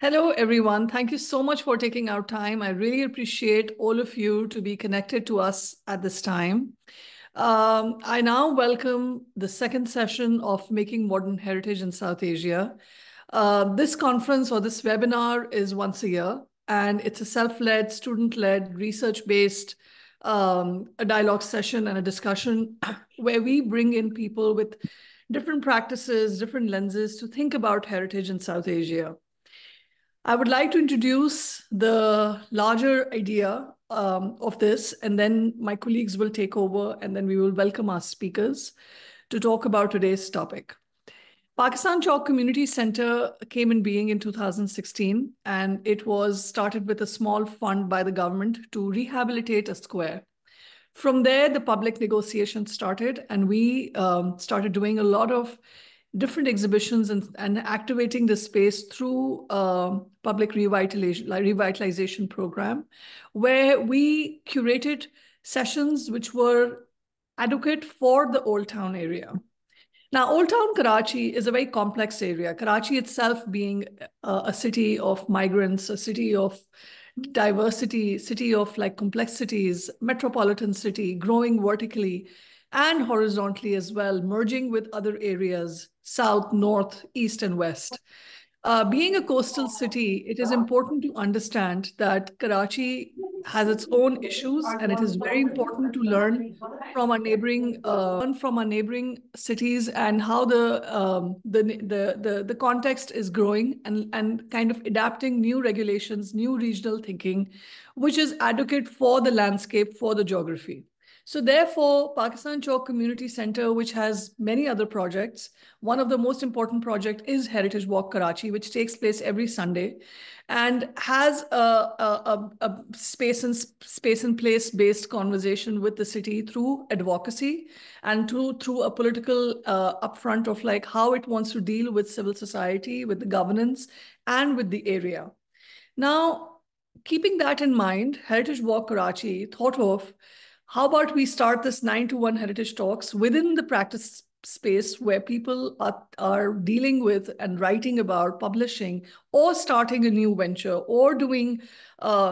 Hello, everyone. Thank you so much for taking our time. I really appreciate all of you to be connected to us at this time. I now welcome the second session of Making Modern Heritage in South Asia. This conference or this webinar is once a year, and it's a self-led, student-led, research-based a dialogue session and a discussion where we bring in people with different practices, different lenses to think about heritage in South Asia. I would like to introduce the larger idea of this, and then my colleagues will take over, and then we will welcome our speakers to talk about today's topic. Pakistan Chowk Community Center came in being in 2016, and it was started with a small fund by the government to rehabilitate a square. From there, the public negotiation started, and we started doing a lot of different exhibitions and activating the space through public revitalization program, where we curated sessions which were adequate for the Old Town area. Now, Old Town Karachi is a very complex area. Karachi itself being a city of migrants, a city of diversity, city of like complexities, metropolitan city, growing vertically and horizontally as well, merging with other areas, south, north, east, and west. Being a coastal city, it is important to understand that Karachi has its own issues, and it is very important to learn from our neighboring cities and how the context is growing and kind of adapting new regulations, new regional thinking, which is adequate for the landscape, for the geography. So therefore, Pakistan Chowk Community Center, which has many other projects, one of the most important project is Heritage Walk Karachi, which takes place every Sunday and has a space and place based conversation with the city through advocacy and through a political upfront of like how it wants to deal with civil society, with the governance, and with the area. Now, keeping that in mind, Heritage Walk Karachi thought of how about we start this 9-to-1 heritage talks within the practice space where people are dealing with and writing about publishing or starting a new venture or doing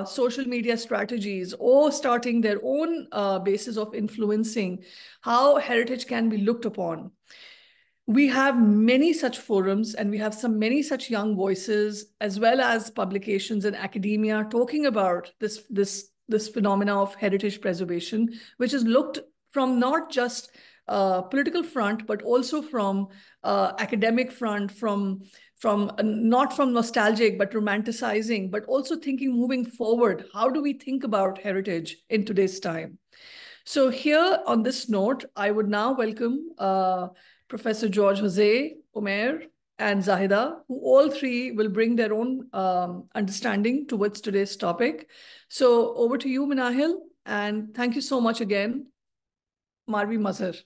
social media strategies or starting their own basis of influencing how heritage can be looked upon. We have many such forums and we have many such young voices as well as publications in academia talking about this phenomena of heritage preservation, which is looked from not just political front, but also from academic front, from not from nostalgic, but romanticizing, but also thinking moving forward, how do we think about heritage in today's time? So here on this note, I would now welcome Professor George Jose, Omer, and Zahida, who all three will bring their own understanding towards today's topic. So over to you, Manahil, and thank you so much again, Marvi Mazhar.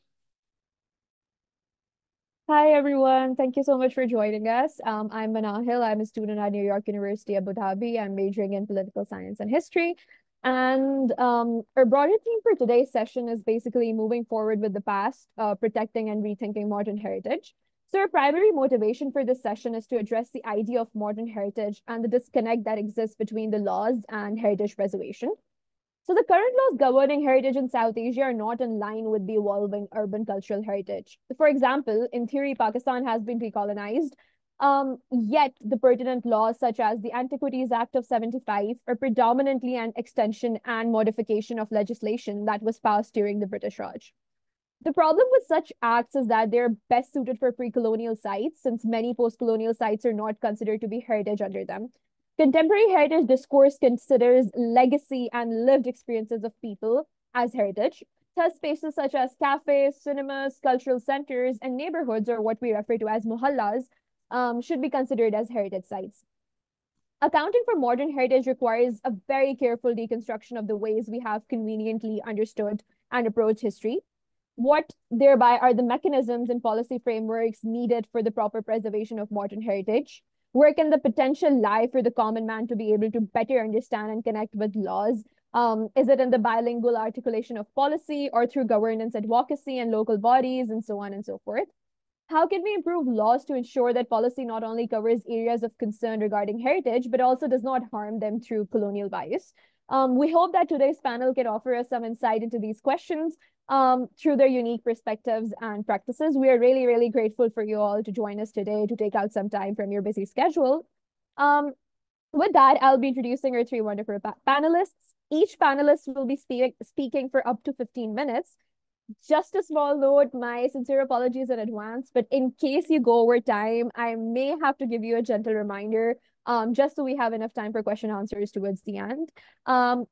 Hi, everyone. Thank you so much for joining us. I'm Manahil. I'm a student at New York University, Abu Dhabi. I'm majoring in political science and history. And our broader theme for today's session is basically moving forward with the past, protecting and rethinking modern heritage. So our primary motivation for this session is to address the idea of modern heritage and the disconnect that exists between the laws and heritage preservation. So the current laws governing heritage in South Asia are not in line with the evolving urban cultural heritage. For example, in theory, Pakistan has been decolonized, yet the pertinent laws such as the Antiquities Act of 75 are predominantly an extension and modification of legislation that was passed during the British Raj. The problem with such acts is that they're best suited for pre-colonial sites, since many post-colonial sites are not considered to be heritage under them. Contemporary heritage discourse considers legacy and lived experiences of people as heritage. Thus, spaces such as cafes, cinemas, cultural centers, and neighborhoods, or what we refer to as mohallas, should be considered as heritage sites. Accounting for modern heritage requires a very careful deconstruction of the ways we have conveniently understood and approached history. What thereby are the mechanisms and policy frameworks needed for the proper preservation of modern heritage? Where can the potential lie for the common man to be able to better understand and connect with laws? Is it in the bilingual articulation of policy or through governance advocacy and local bodies and so on and so forth? How can we improve laws to ensure that policy not only covers areas of concern regarding heritage, but also does not harm them through colonial bias? We hope that today's panel can offer us some insight into these questions through their unique perspectives and practices. We are really, really grateful for you all to join us today, to take out some time from your busy schedule. Um, with that, I'll be introducing our three wonderful panelists. Each panelist will be speaking for up to 15 minutes. Just a small note, my sincere apologies in advance, but in case you go over time, I may have to give you a gentle reminder, just so we have enough time for question answers towards the end.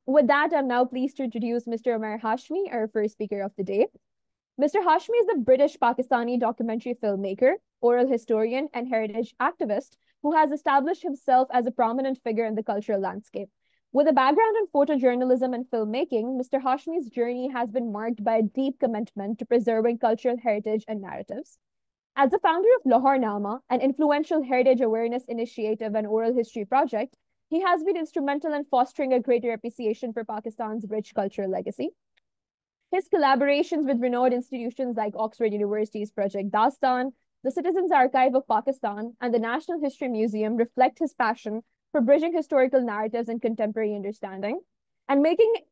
With that, I'm now pleased to introduce Mr. Umar Hashmi, our first speaker of the day. Mr. Hashmi is a British Pakistani documentary filmmaker, oral historian, and heritage activist who has established himself as a prominent figure in the cultural landscape. With a background in photojournalism and filmmaking, Mr. Hashmi's journey has been marked by a deep commitment to preserving cultural heritage and narratives. As the founder of Lahore Nama, an influential heritage awareness initiative and oral history project, he has been instrumental in fostering a greater appreciation for Pakistan's rich cultural legacy. His collaborations with renowned institutions like Oxford University's Project Dastan, the Citizens Archive of Pakistan, and the National History Museum reflect his passion for bridging historical narratives and contemporary understanding, and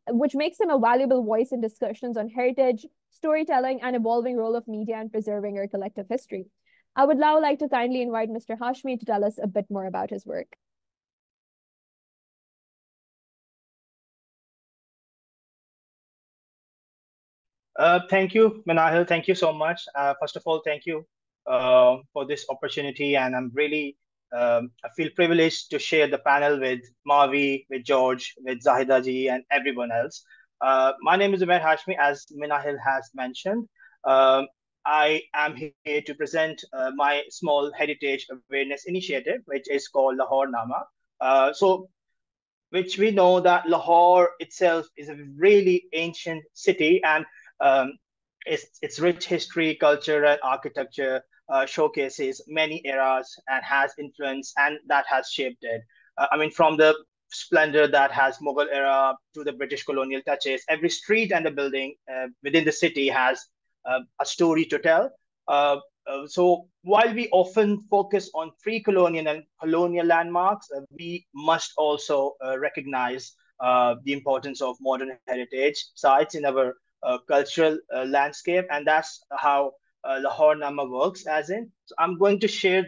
which makes him a valuable voice in discussions on heritage, storytelling, and evolving role of media in preserving our collective history. I would now like to kindly invite Mr. Hashmi to tell us a bit more about his work. Thank you, Manahil. Thank you so much. First of all, thank you for this opportunity, and I feel privileged to share the panel with Marvi, with George, with Zahida ji, and everyone else. My name is Umar Hashmi, as Manahil has mentioned. I am here to present my small heritage awareness initiative, which is called Lahore Nama. Which we know that Lahore itself is a really ancient city, and um, its rich history, culture, and architecture showcases many eras and has influence, and that has shaped it. I mean, from the splendor that has Mughal era to the British colonial touches, every street and the building within the city has a story to tell. So while we often focus on pre-colonial and colonial landmarks, we must also recognize the importance of modern heritage sites in our cultural landscape, and that's how Lahore Nama works. So I'm going to share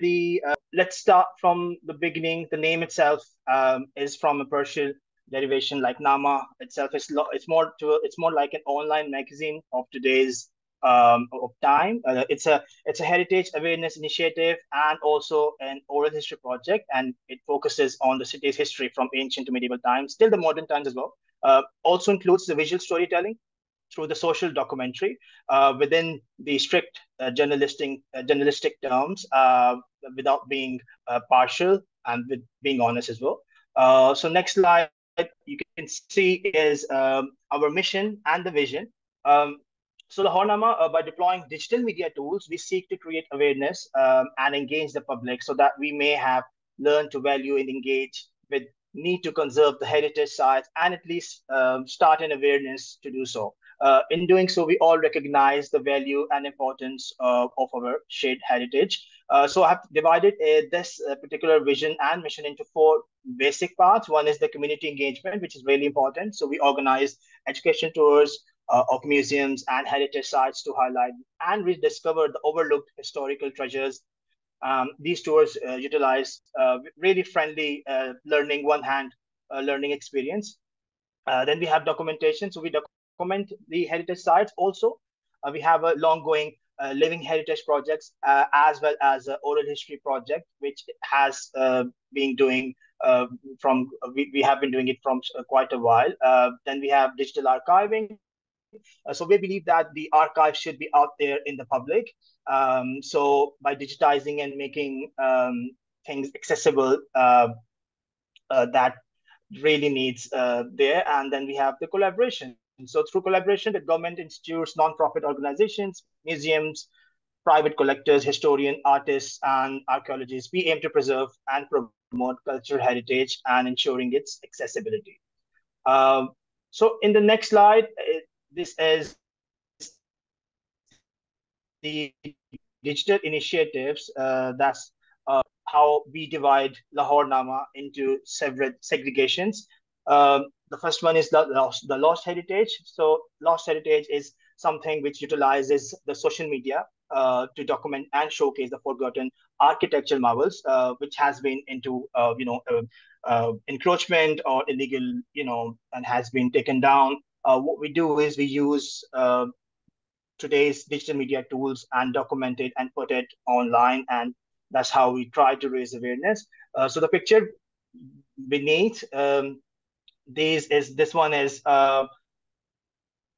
let's start from the beginning. The name itself is from a Persian derivation, like Nama itself is it's more like an online magazine of today's of time. It's a heritage awareness initiative and also an oral history project, and it focuses on the city's history from ancient to medieval times, till the modern times as well. Also includes the visual storytelling through the social documentary within the strict journalistic terms, without being partial and with being honest as well. So next slide, you can see is our mission and the vision. So the Hornama, by deploying digital media tools, we seek to create awareness and engage the public so that we may have learned to value and engage with need to conserve the heritage sites and at least start an awareness to do so. In doing so, we all recognize the value and importance of our shared heritage. So I have divided this particular vision and mission into four basic parts. One is the community engagement, which is really important. So we organize education tours of museums and heritage sites to highlight and rediscover the overlooked historical treasures. These tours utilize really friendly learning, one-hand learning experience. Then we have documentation. So we document the heritage sites. Also, we have a long-going living heritage projects as well as an oral history project, which has been doing we have been doing it from quite a while. Then we have digital archiving. So we believe that the archive should be out there in the public. So by digitizing and making things accessible, that really needs there. And then we have the collaboration. So through collaboration, the government institutes, non-profit organizations, museums, private collectors, historians, artists, and archaeologists, we aim to preserve and promote cultural heritage and ensuring its accessibility. So in the next slide, this is the digital initiatives. That's how we divide Lahore Nama into several segregations. The first one is the lost heritage. So lost heritage is something which utilizes the social media to document and showcase the forgotten architectural marvels, which has been into encroachment or illegal, and has been taken down. What we do is we use today's digital media tools and document it and put it online, and that's how we try to raise awareness. So the picture beneath this one is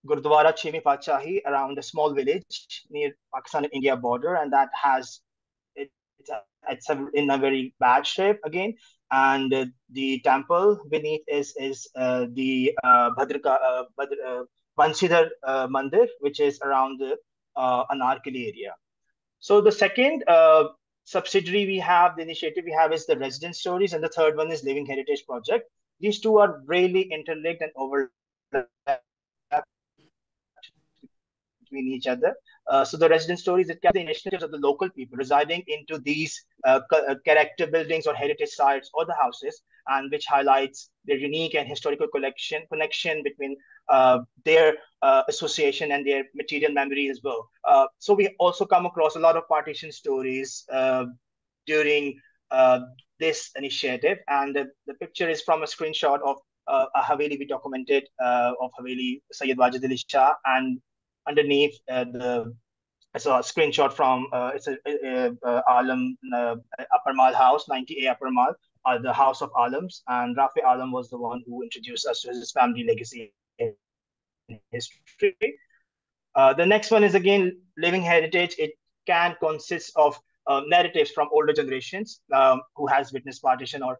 Gurdwara Chemi Pachahi around a small village near Pakistan and India border, and that has it's in a very bad shape again. And the temple beneath is the Bansidhar Mandir, which is around the Anarkali area. So the second subsidiary we have, the initiative we have, is the resident stories, and the third one is Living Heritage Project. These two are really interlinked and overlap between each other. So the resident stories, it captures the initiatives of the local people residing into these character buildings or heritage sites or the houses, and which highlights their unique and historical connection between their association and their material memory as well. So we also come across a lot of partition stories during this initiative, and the picture is from a screenshot of a Haveli we documented of Haveli Sayyid Wajid Ali Shah, and underneath it's a screenshot from it's a Alam Upper Mall house, 90A Upper Mall, the House of Alams, and Rafi Alam was the one who introduced us to his family legacy in history. The next one is again living heritage. It can consist of narratives from older generations who has witnessed partition or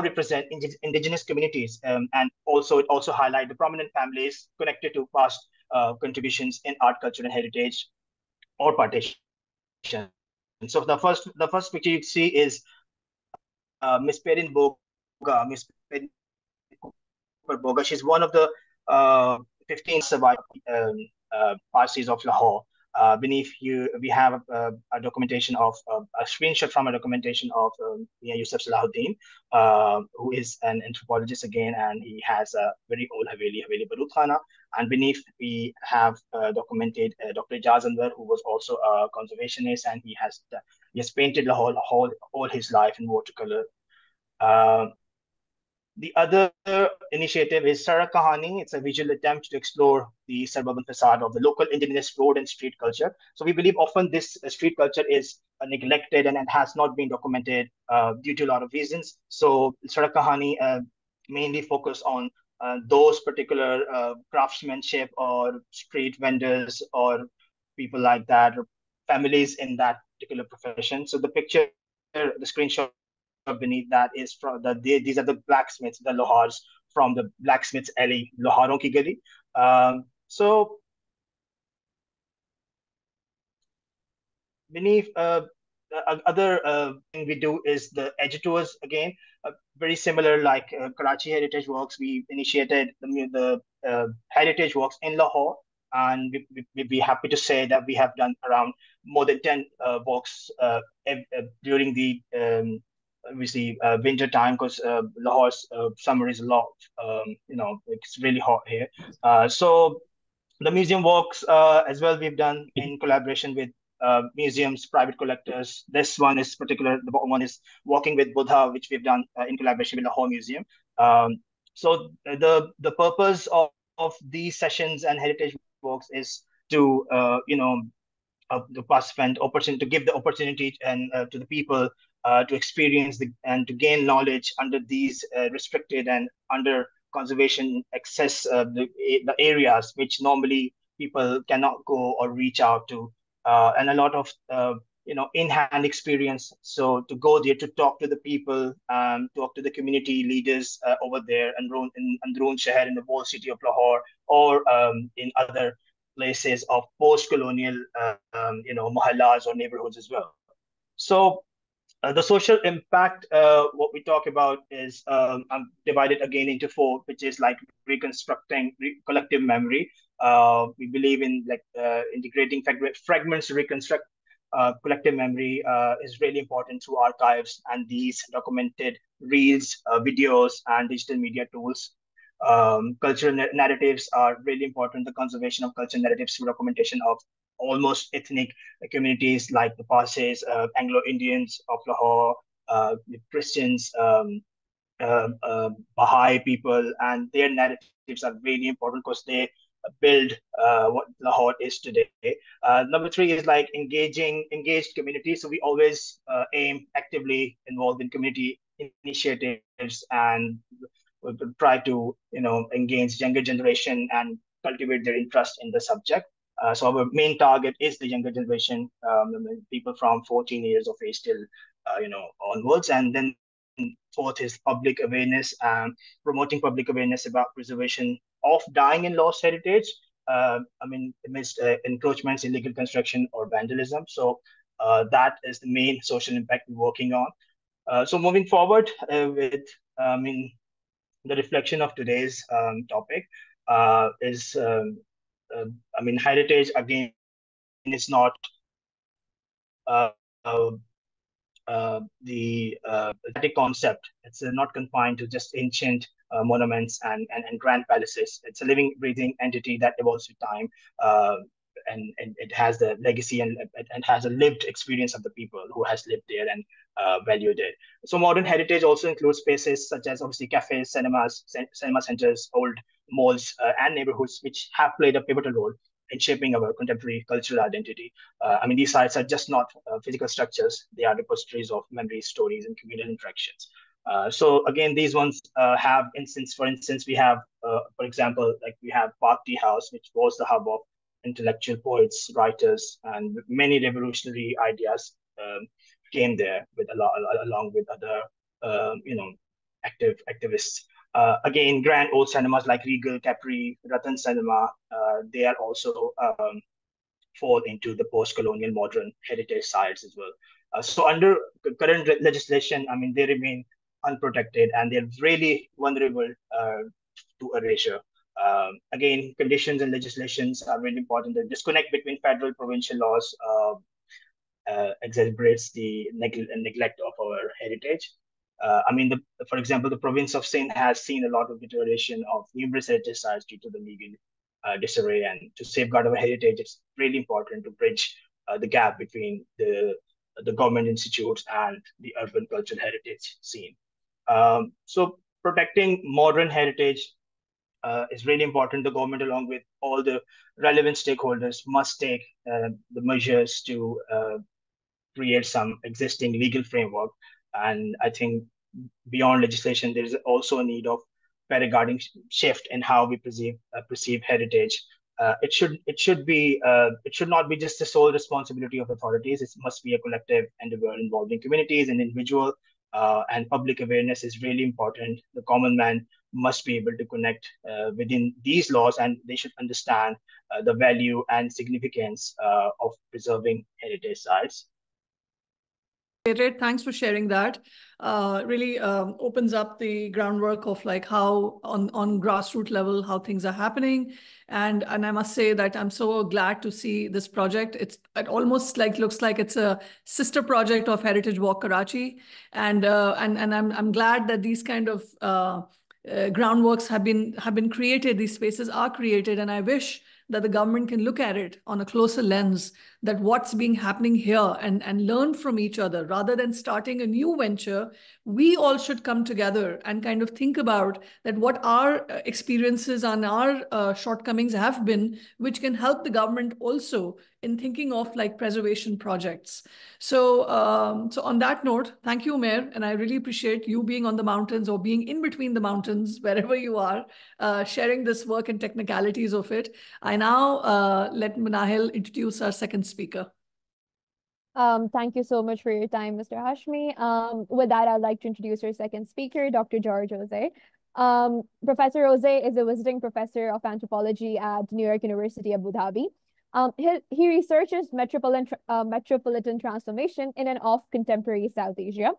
represent indigenous communities, and also it also highlight the prominent families connected to past contributions in art, culture, and heritage or partition. So the first picture you see is Miss Perin Boga, Miss Perin Boga. She's one of the 15 surviving Parsis of Lahore. Beneath you, we have a documentation of a screenshot from a documentation of Yusuf Salahuddin, who is an anthropologist again, and he has a very old Haveli Barut Khana. And beneath, we have documented Dr. Ijaz Anwar, who was also a conservationist, and he has painted Lahore all his life in watercolor. The other initiative is Sarak Kahani. It's a visual attempt to explore the suburban facade of the local indigenous road and street culture. So we believe often this street culture is neglected and has not been documented due to a lot of reasons. So Sarak Kahani mainly focus on those particular craftsmanship or street vendors or people like that, or families in that particular profession. So the picture, the screenshot beneath that is from these are the blacksmiths, the lohars from the blacksmiths alley, loharon ki gali. So beneath other thing we do is the editors again, very similar like Karachi Heritage Walks. We initiated the Heritage Walks in Lahore, and we'd be happy to say that we have done around more than 10 walks during the obviously winter time, because Lahore's summer is a lot, it's really hot here. So the museum walks as well we've done in collaboration with museums, private collectors. This one is particular, the bottom one is Walking with Buddha, which we've done in collaboration with Lahore Museum. So the purpose of these sessions and heritage walks is to the participant opportunity, to give the opportunity and to the people to experience and to gain knowledge under these restricted and under conservation access the areas which normally people cannot go or reach out to, and a lot of in-hand experience. So to go there to talk to the people, talk to the community leaders over there and in Androon Shahar, in the whole city of Lahore, or in other places of post-colonial, mohallas or neighborhoods as well. So the social impact, what we talk about is divided again into four, which is like reconstructing collective memory. We believe in like integrating fragments to reconstruct collective memory is really important through archives and these documented reels, videos, and digital media tools. Cultural narratives are really important. The conservation of cultural narratives through documentation of almost ethnic communities like the Parsis, Anglo-Indians of Lahore, the Christians, Baha'i people, and their narratives are really important because they build what Lahore is today. Number three is like engaged communities. So we always aim actively involved in community initiatives and we could try to engage younger generation and cultivate their interest in the subject. So our main target is the younger generation, people from 14 years of age till onwards, and then fourth is public awareness and promoting public awareness about preservation of dying and lost heritage. Amidst encroachments, illegal construction, or vandalism. So that is the main social impact we're working on. So moving forward with, the reflection of today's topic is, heritage again is not the static concept. It's not confined to just ancient monuments and grand palaces. It's a living, breathing entity that evolves with time, and it has the legacy and has a lived experience of the people who has lived there and valued it. So modern heritage also includes spaces such as obviously cafes, cinema centers, old malls, and neighborhoods, which have played a pivotal role in shaping our contemporary cultural identity. These sites are just not physical structures; they are repositories of memories, stories, and communal interactions. So again, these ones have instance. For instance, we have, for example, like we have Park Tea House, which was the hub of intellectual poets, writers, and many revolutionary ideas came there with along with other, activists. Again, grand old cinemas like Regal, Capri, Ratan Cinema, they are also fall into the post-colonial modern heritage sites as well. So under current legislation, they remain unprotected and they're really vulnerable to erasure. Again, conditions and legislations are really important. The disconnect between federal provincial laws exacerbates the neglect of our heritage. For example, the province of Sindh has seen a lot of deterioration of numerous heritage sites due to the legal disarray. And to safeguard our heritage, it's really important to bridge the gap between the government institutes and the urban cultural heritage scene. So protecting modern heritage is really important. The government, along with all the relevant stakeholders, must take the measures to create some existing legal framework. And I think beyond legislation, there is also a need of paradigm shift in how we perceive heritage. It should not be just the sole responsibility of authorities. It must be a collective endeavor involving communities and individual. And public awareness is really important. The common man must be able to connect within these laws, and they should understand the value and significance of preserving heritage sites. Thanks for sharing that. Really opens up the groundwork of like how on grassroots level, how things are happening. And I must say that I'm so glad to see this project. It almost like looks like it's a sister project of Heritage Walk Karachi. And I'm glad that these kind of groundworks have been created. These spaces are created. And I wish that the government can look at it on a closer lens, that what's being happening here and learn from each other rather than starting a new venture. We all should come together and kind of think about that what our experiences and our shortcomings have been, which can help the government also in thinking of like preservation projects. So on that note, thank you, Umair, and I really appreciate you being on the mountains or being in between the mountains, wherever you are, sharing this work and technicalities of it. I now let Manahil introduce our second speaker. Thank you so much for your time, Mr. Hashmi. With that, I'd like to introduce our second speaker, Dr. George Jose. Professor Jose is a visiting professor of anthropology at New York University, Abu Dhabi. He researches metropolitan transformation in and of contemporary South Asia.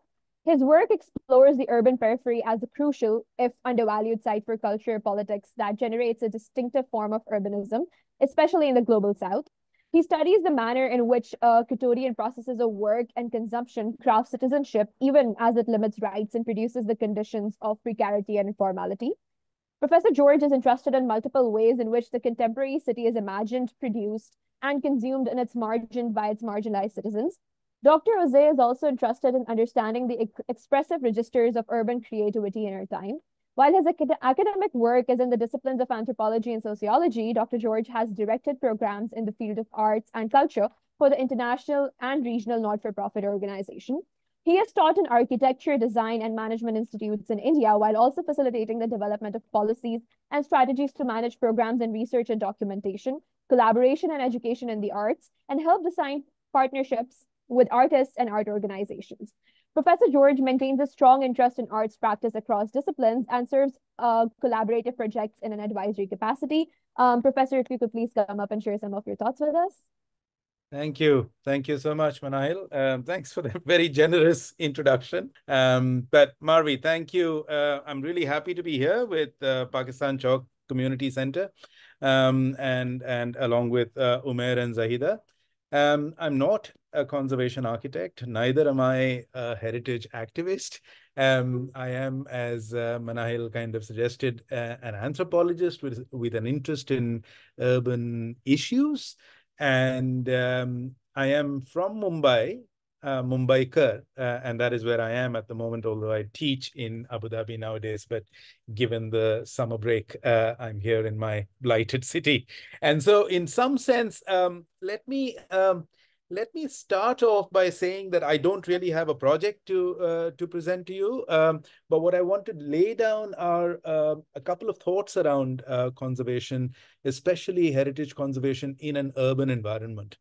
His work explores the urban periphery as a crucial, if undervalued, site for culture politics that generates a distinctive form of urbanism, especially in the global South. He studies the manner in which Quotidian processes of work and consumption crafts citizenship, even as it limits rights and produces the conditions of precarity and informality. Professor George is interested in multiple ways in which the contemporary city is imagined, produced, and consumed in its margin by its marginalized citizens. Dr. Jose is also interested in understanding the expressive registers of urban creativity in our time. While his academic work is in the disciplines of anthropology and sociology, Dr. George has directed programs in the field of arts and culture for the international and regional not-for-profit organization. He has taught in architecture, design, and management institutes in India, while also facilitating the development of policies and strategies to manage programs in research and documentation, collaboration and education in the arts, and help design partnerships with artists and art organizations. Professor George maintains a strong interest in arts practice across disciplines and serves collaborative projects in an advisory capacity. Professor, if you could please come up and share some of your thoughts with us. Thank you. Thank you so much, Manahil. Thanks for the very generous introduction. But Marvi, thank you. I'm really happy to be here with Pakistan Chowk Community Center and along with Umair and Zahida. I'm not a conservation architect, neither am I a heritage activist. I am, as Manahil kind of suggested, an anthropologist with an interest in urban issues. And I am from Mumbai, Mumbaikar, and that is where I am at the moment, although I teach in Abu Dhabi nowadays. But given the summer break, I'm here in my blighted city. And so in some sense, let me start off by saying that I don't really have a project to present to you, but what I want to lay down are a couple of thoughts around conservation, especially heritage conservation in an urban environment.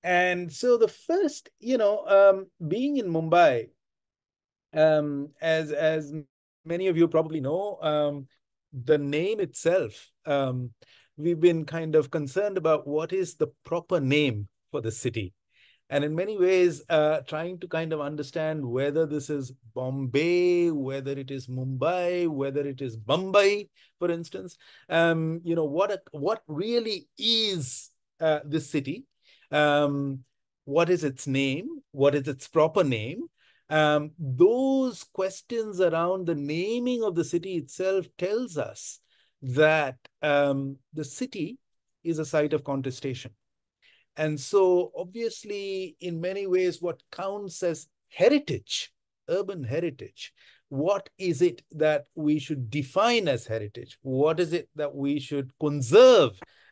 And so the first, being in Mumbai, as many of you probably know, the name itself, we've been kind of concerned about what is the proper name for the city. And in many ways, trying to kind of understand whether this is Bombay, whether it is Mumbai, whether it is Mumbai, for instance, what really is this city? What is its name? What is its proper name? Those questions around the naming of the city itself tells us that the city is a site of contestation. And so obviously, in many ways, what counts as heritage, urban heritage, what is it that we should define as heritage? What is it that we should conserve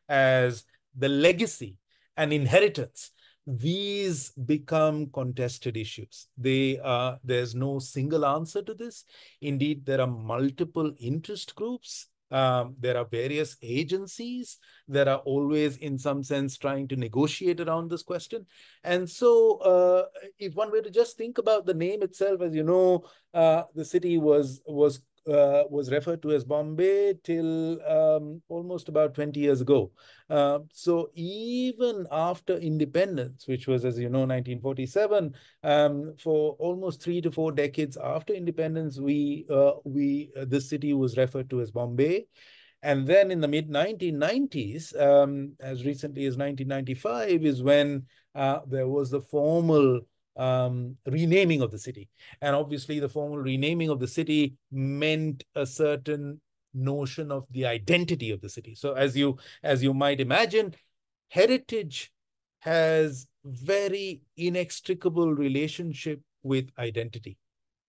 as the legacy and inheritance? These become contested issues. There's no single answer to this. Indeed, there are multiple interest groups. There are various agencies that are always, in some sense, trying to negotiate around this question. And so if one were to just think about the name itself, as you know, the city was referred to as Bombay till almost about 20 years ago. So even after independence, which was, as you know, 1947, for almost 3 to 4 decades after independence, this city was referred to as Bombay. And then in the mid-1990s, as recently as 1995, is when there was the formal renaming of the city. And obviously, the formal renaming of the city meant a certain notion of the identity of the city. So as you might imagine, heritage has very inextricable relationship with identity.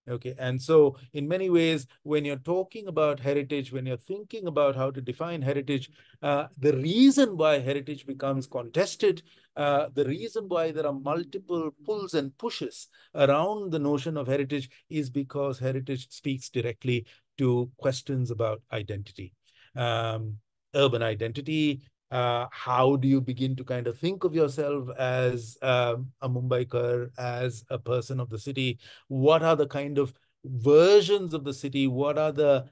Okay, and so in many ways, when you're talking about heritage, when you're thinking about how to define heritage, the reason why heritage becomes contested, the reason why there are multiple pulls and pushes around the notion of heritage is because heritage speaks directly to questions about identity, urban identity. How do you begin to kind of think of yourself as a Mumbaikar, as a person of the city? What are the kind of versions of the city? What are the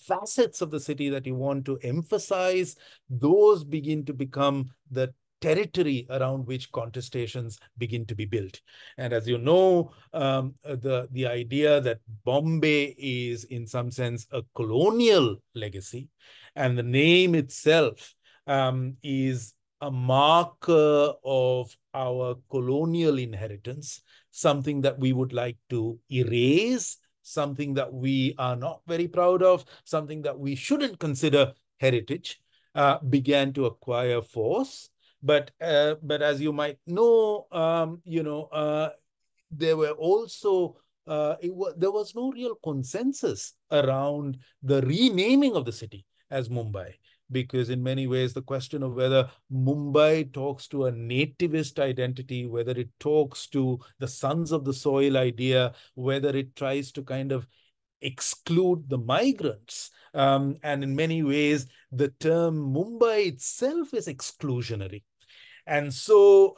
facets of the city that you want to emphasize? Those begin to become the territory around which contestations begin to be built. And as you know, the idea that Bombay is in some sense a colonial legacy, and the name itself is a marker of our colonial inheritance, something that we would like to erase, something that we are not very proud of, something that we shouldn't consider heritage, began to acquire force. But as you might know, there were also there was no real consensus around the renaming of the city as Mumbai, because in many ways the question of whether Mumbai talks to a nativist identity, whether it talks to the sons of the soil idea, whether it tries to kind of exclude the migrants. And in many ways, the term Mumbai itself is exclusionary. And so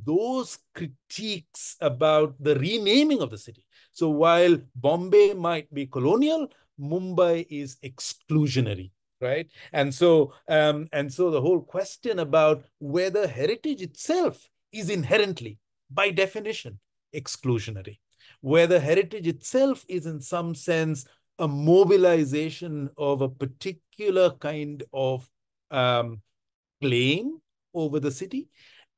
those critiques about the renaming of the city. So while Bombay might be colonial, Mumbai is exclusionary, right? And so the whole question about whether heritage itself is inherently, by definition, exclusionary, whether heritage itself is in some sense a mobilization of a particular kind of claim over the city,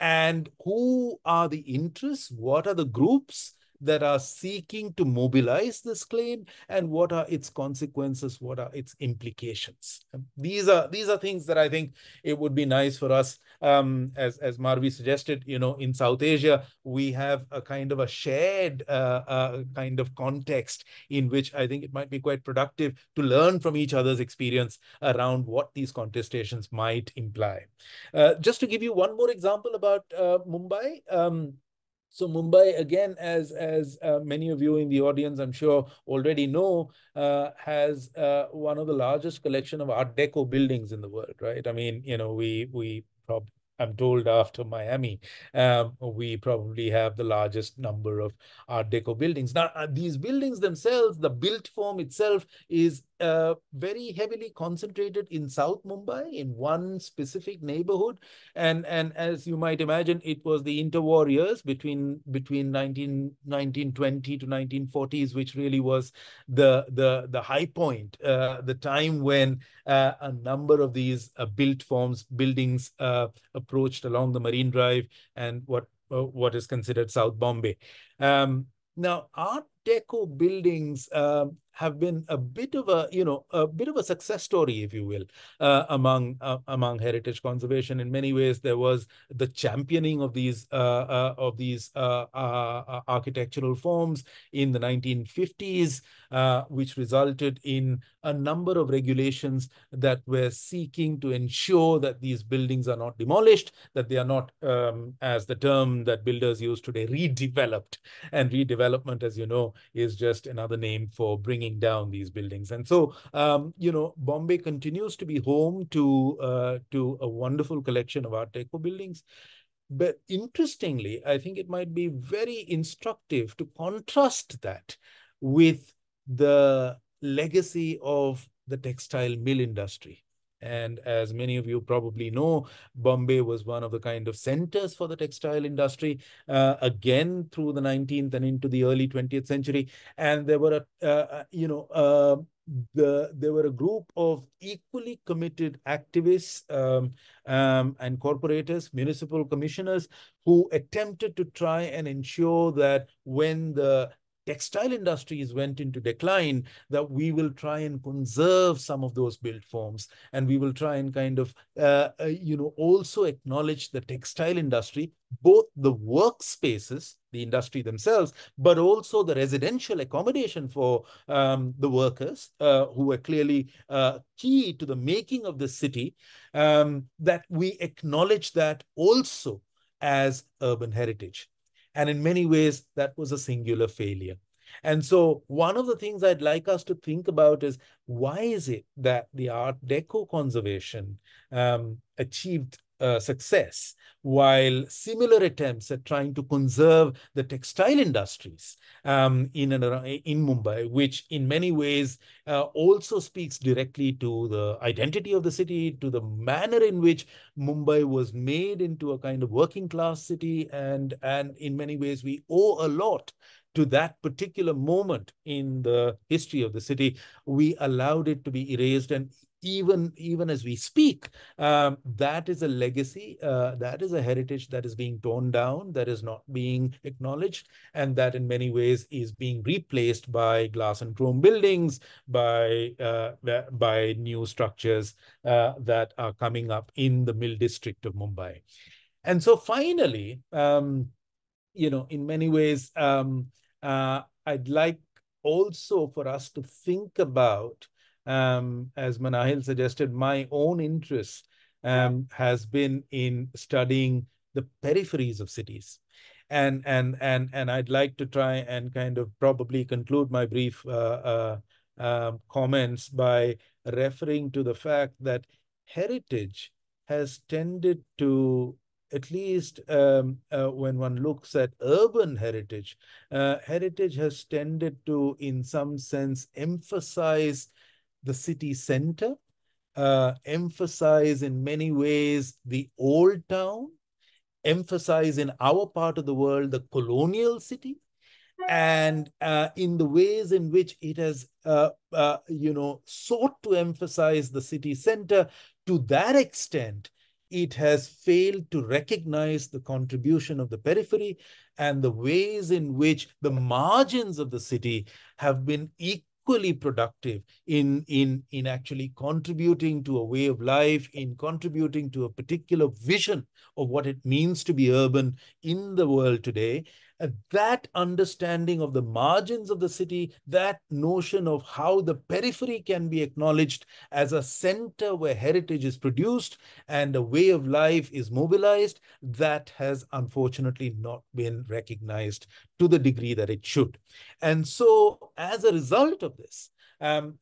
and who are the interests, what are the groups that are seeking to mobilize this claim, and what are its consequences, what are its implications. These are things that I think it would be nice for us, as Marvi suggested, in South Asia, we have a kind of a shared kind of context in which I think it might be quite productive to learn from each other's experience around what these contestations might imply. Just to give you one more example about Mumbai. So Mumbai, again, as many of you in the audience, I'm sure, already know, has one of the largest collection of Art Deco buildings in the world, right? I mean, I'm told after Miami, we probably have the largest number of Art Deco buildings. Now, these buildings themselves, the built form itself is very heavily concentrated in South Mumbai, in one specific neighborhood. And as you might imagine, it was the interwar years between 1920 to 1940s, which really was the high point, the time when a number of these built forms buildings approached along the Marine Drive and what is considered South Bombay. Now, Art Deco buildings have been a bit of a success story, if you will, among heritage conservation. In many ways, there was the championing of these architectural forms in the 1950s, which resulted in a number of regulations that were seeking to ensure that these buildings are not demolished, that they are not, as the term that builders use today, redeveloped. And redevelopment, as you know, is just another name for bringing down these buildings. And so, Bombay continues to be home to a wonderful collection of Art Deco buildings. But interestingly, I think it might be very instructive to contrast that with the legacy of the textile mill industry. And as many of you probably know, Bombay was one of the kind of centers for the textile industry, again, through the 19th and into the early 20th century. And there were there were a group of equally committed activists and corporators, municipal commissioners, who attempted to try and ensure that when the textile industries went into decline, that we will try and conserve some of those built forms, and we will try and kind of, also acknowledge the textile industry, both the workspaces, the industry themselves, but also the residential accommodation for the workers who were clearly key to the making of the city, that we acknowledge that also as urban heritage. And in many ways, that was a singular failure. And so one of the things I'd like us to think about is, why is it that the Art Deco conservation achieved success, while similar attempts at trying to conserve the textile industries in Mumbai, which in many ways also speaks directly to the identity of the city, to the manner in which Mumbai was made into a kind of working class city, and in many ways we owe a lot to that particular moment in the history of the city. We allowed it to be erased, and even as we speak, that is a legacy, that is a heritage that is being torn down, that is not being acknowledged, and that in many ways is being replaced by glass and chrome buildings, by new structures that are coming up in the Mill district of Mumbai. And so finally, in many ways, I'd like also for us to think about, as Manahil suggested, my own interest has been in studying the peripheries of cities. And I'd like to try and kind of probably conclude my brief comments by referring to the fact that heritage has tended to, at least when one looks at urban heritage, heritage has tended to, in some sense, emphasize the city center, emphasize in many ways the old town, emphasize in our part of the world the colonial city, and in the ways in which it has, sought to emphasize the city center, to that extent, it has failed to recognize the contribution of the periphery and the ways in which the margins of the city have been equally productive in actually contributing to a way of life, in contributing to a particular vision of what it means to be urban in the world today. That understanding of the margins of the city, that notion of how the periphery can be acknowledged as a center where heritage is produced and a way of life is mobilized, that has unfortunately not been recognized to the degree that it should. And so as a result of this,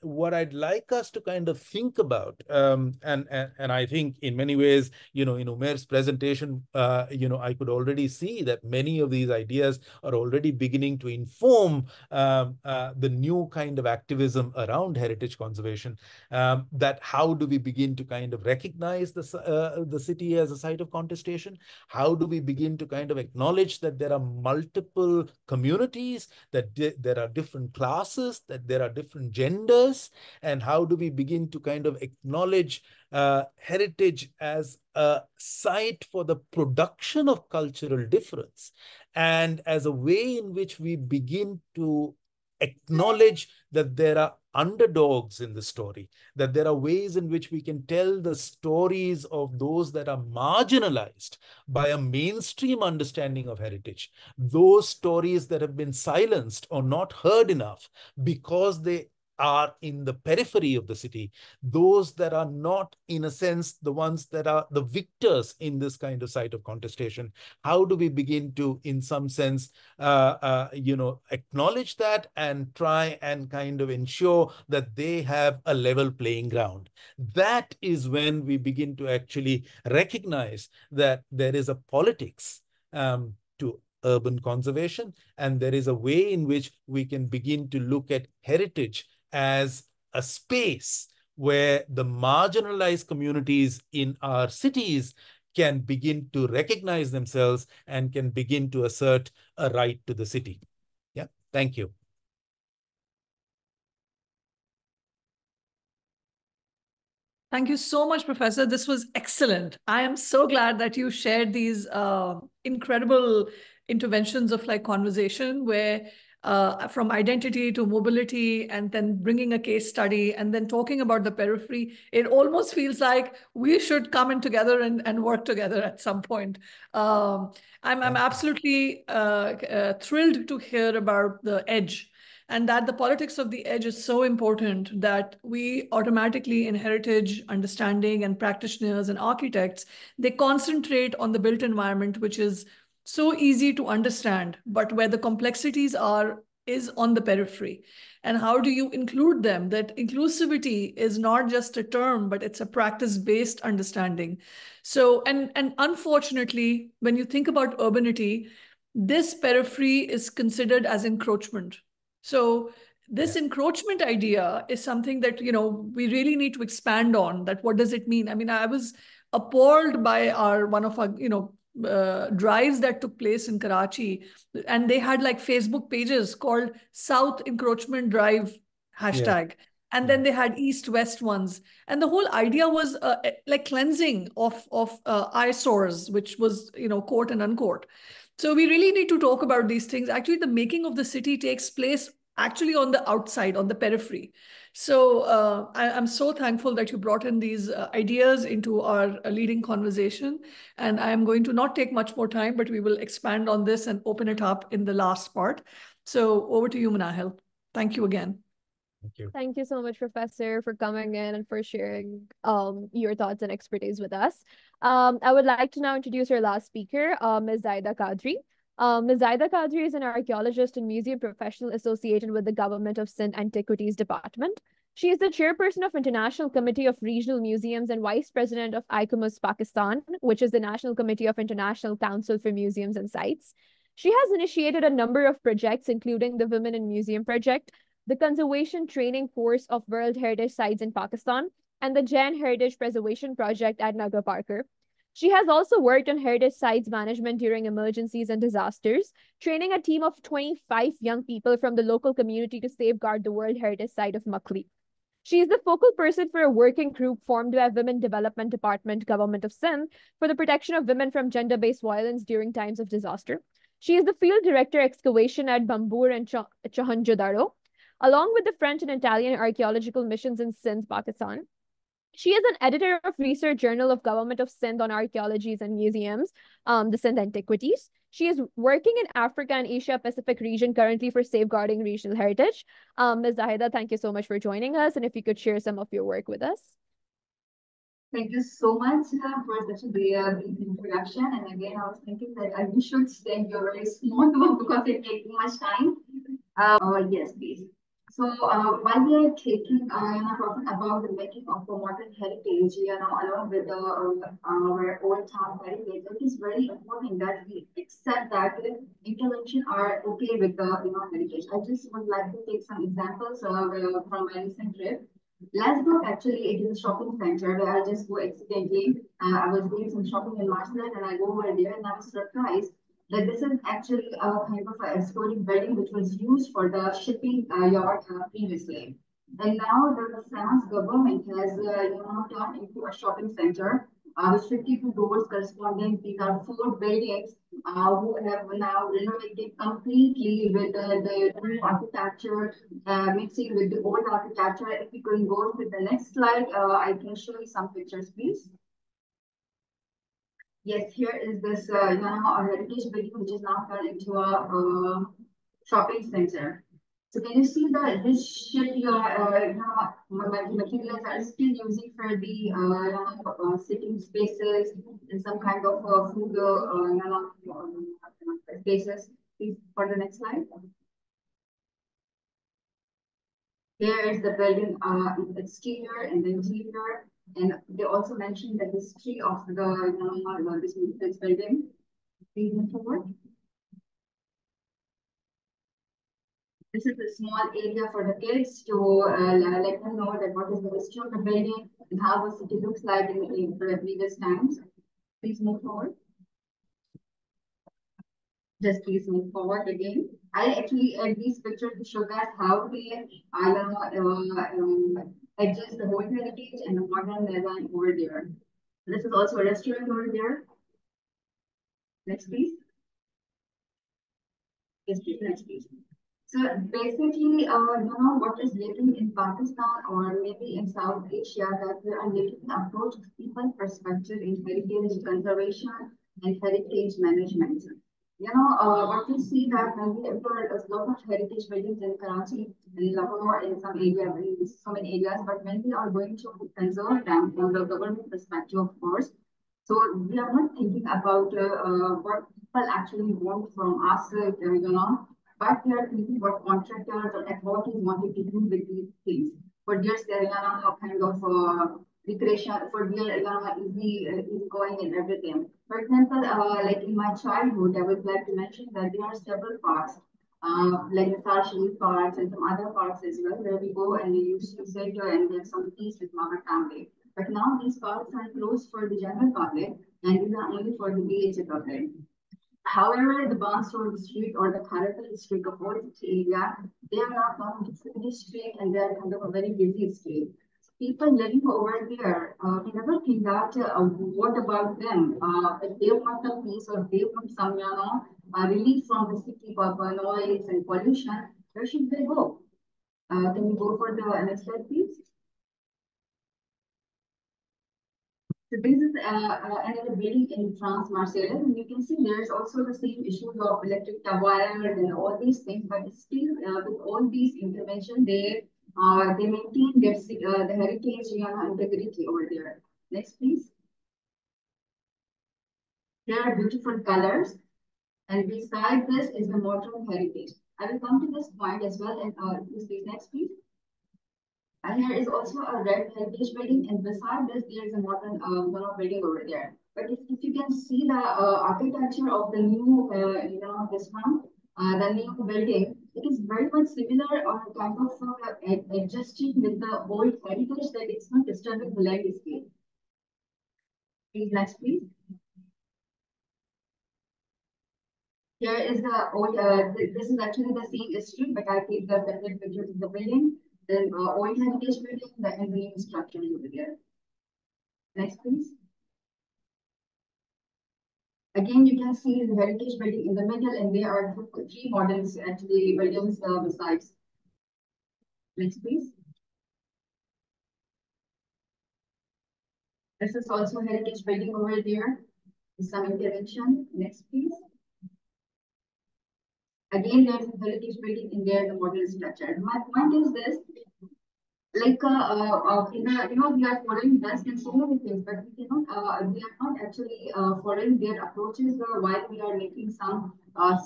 what I'd like us to kind of think about, and I think in many ways, in Umair's presentation, I could already see that many of these ideas are already beginning to inform the new kind of activism around heritage conservation. That how do we begin to kind of recognize the city as a site of contestation? How do we begin to kind of acknowledge that there are multiple communities, that there are different classes, that there are different genders, and how do we begin to kind of acknowledge heritage as a site for the production of cultural difference, and as a way in which we begin to acknowledge that there are underdogs in the story, that there are ways in which we can tell the stories of those that are marginalized by a mainstream understanding of heritage, those stories that have been silenced or not heard enough because they are in the periphery of the city, those that are not, in a sense, the ones that are the victors in this kind of site of contestation. How do we begin to, in some sense, acknowledge that and try and kind of ensure that they have a level playing ground? That is when we begin to actually recognize that there is a politics to urban conservation, and there is a way in which we can begin to look at heritage as a space where the marginalized communities in our cities can begin to recognize themselves and can begin to assert a right to the city. Yeah, thank you. Thank you so much, Professor. This was excellent. I am so glad that you shared these incredible interventions of like conversation where from identity to mobility, and then bringing a case study, and then talking about the periphery. It almost feels like we should come in together and work together at some point. I'm absolutely thrilled to hear about the edge, and that the politics of the edge is so important that we automatically, in heritage understanding and practitioners and architects, they concentrate on the built environment, which is so easy to understand, but where the complexities is on the periphery. And how do you include them? That inclusivity is not just a term, but it's a practice-based understanding. So, and unfortunately, when you think about urbanity, this periphery is considered as encroachment. So this encroachment idea is something that, we really need to expand on. That what does it mean? I mean, I was appalled by one of our, drives that took place in Karachi, and they had like Facebook pages called South Encroachment Drive hashtag. And then they had east-west ones. And the whole idea was like cleansing of eyesores, which was, quote and unquote. So we really need to talk about these things. Actually, the making of the city takes place actually on the outside, on the periphery. So I'm so thankful that you brought in these ideas into our leading conversation. And I am going to not take much more time, but we will expand on this and open it up in the last part. So over to you, Manahil. Thank you again. Thank you. Thank you so much, Professor, for coming in and for sharing your thoughts and expertise with us. I would like to now introduce our last speaker, Ms. Zaida Qadri. Ms. Zaida Qadri is an archaeologist and museum professional associated with the Government of Sindh Antiquities Department. She is the chairperson of International Committee of Regional Museums and vice president of ICOMOS Pakistan, which is the National Committee of International Council for Museums and Sites. She has initiated a number of projects, including the Women in Museum Project, the Conservation Training Course of World Heritage Sites in Pakistan, and the Jain Heritage Preservation Project at Nagar Parker. She has also worked on heritage sites management during emergencies and disasters, training a team of 25 young people from the local community to safeguard the World Heritage Site of Makli. She is the focal person for a working group formed by Women Development Department, Government of Sindh, for the protection of women from gender-based violence during times of disaster. She is the field director excavation at Bambur and Chahanjodaro, along with the French and Italian archaeological missions in Sindh, Pakistan. She is an editor of Research Journal of Government of Sindh on Archaeologies and Museums, the Sindh Antiquities. She is working in Africa and Asia Pacific region currently for safeguarding regional heritage. Ms. Zahida, thank you so much for joining us. And if you could share some of your work with us. Thank you so much for such a brief introduction. And again, I was thinking that we should stay your very small one because it takes too much time. Yes, please. So while we are talking about the making of a modern heritage, along with our old town heritage, it is very important that we accept that intervention are okay with the heritage. I just would like to take some examples from my recent trip. Glasgow, actually, it is a shopping center where I just go accidentally. I was doing some shopping in Marshland and I go over there and I was surprised that this is actually a kind of a historic building which was used for the shipping yard previously. And now the France government has turned into a shopping center with 52 doors corresponding. These are 4 buildings who have now renovated completely with the new architecture, mixing with the old architecture. If you can go to the next slide, I can show you some pictures, please. Yes, here is this a heritage building which is now turned into a shopping center. So can you see this shipyard materials are still using for the sitting spaces and some kind of food spaces. Please for the next slide. Here is the building exterior and the interior. And they also mentioned the history of this building. Please move forward. This is a small area for the kids to let them know that what is the history of the building and how the city looks like in previous times. Please move forward. Just please move forward again. I actually add these pictures to show guys how they adjust the whole heritage and the modern design over there. This is also a restaurant over there. Next, please. Yes, please. Next, please. So basically, what is lacking in Pakistan or maybe in South Asia, that we are lacking an approach of people perspective in heritage conservation and heritage management. What we see that when we enter a lot of heritage buildings in Karachi and Lahore in some areas, in so many areas, but when we are going to conserve them from the government perspective, of course, so we are not thinking about what people actually want from us, but we are thinking what contractors or authorities wanted to do with these things. For just kind of recreation, for their easy going and everything. For example, like in my childhood, I would like to mention that there are several parks, like the Sarshili parks and some other parks as well, where we go and we used to sit and get some peace with our family. But now these parks are closed for the general public, and these are only for the BHA public. However, the Barnes Road Street or the Karatal Street of all area, they are not known to food street and they are kind of a very busy street. People living over there, we never think that what about them? If they want a peace or they want some, relief from the city noise and pollution, where should they go? Can we go for the next slide, please? So this is another building in France, Marseille, and you can see there's also the same issues of electric wires and all these things, but still with all these interventions, they maintain their the heritage integrity over there. Next, please. There are beautiful colors, and beside this is the modern heritage. I will come to this point as well, and please next, please. And here is also a red heritage building, and beside this, there is a modern building over there. But if you can see the architecture of the new, this one, the new building, it is very much similar or kind of adjusting with the old heritage that it's not disturbing the landscape. Please, next, please. Here is the old, this is actually the same street, but I take the separate pictures of the building. The old heritage building and the new structure over there. Next, please. Again, you can see the heritage building in the middle, and there are three modern actually buildings besides. Next, please. This is also a heritage building over there. Some intervention. Next, please. Again, there's a heritage building in there, the modern structure. My point is this, like, we are following best in so many things, but we are not actually following their approaches while we are making some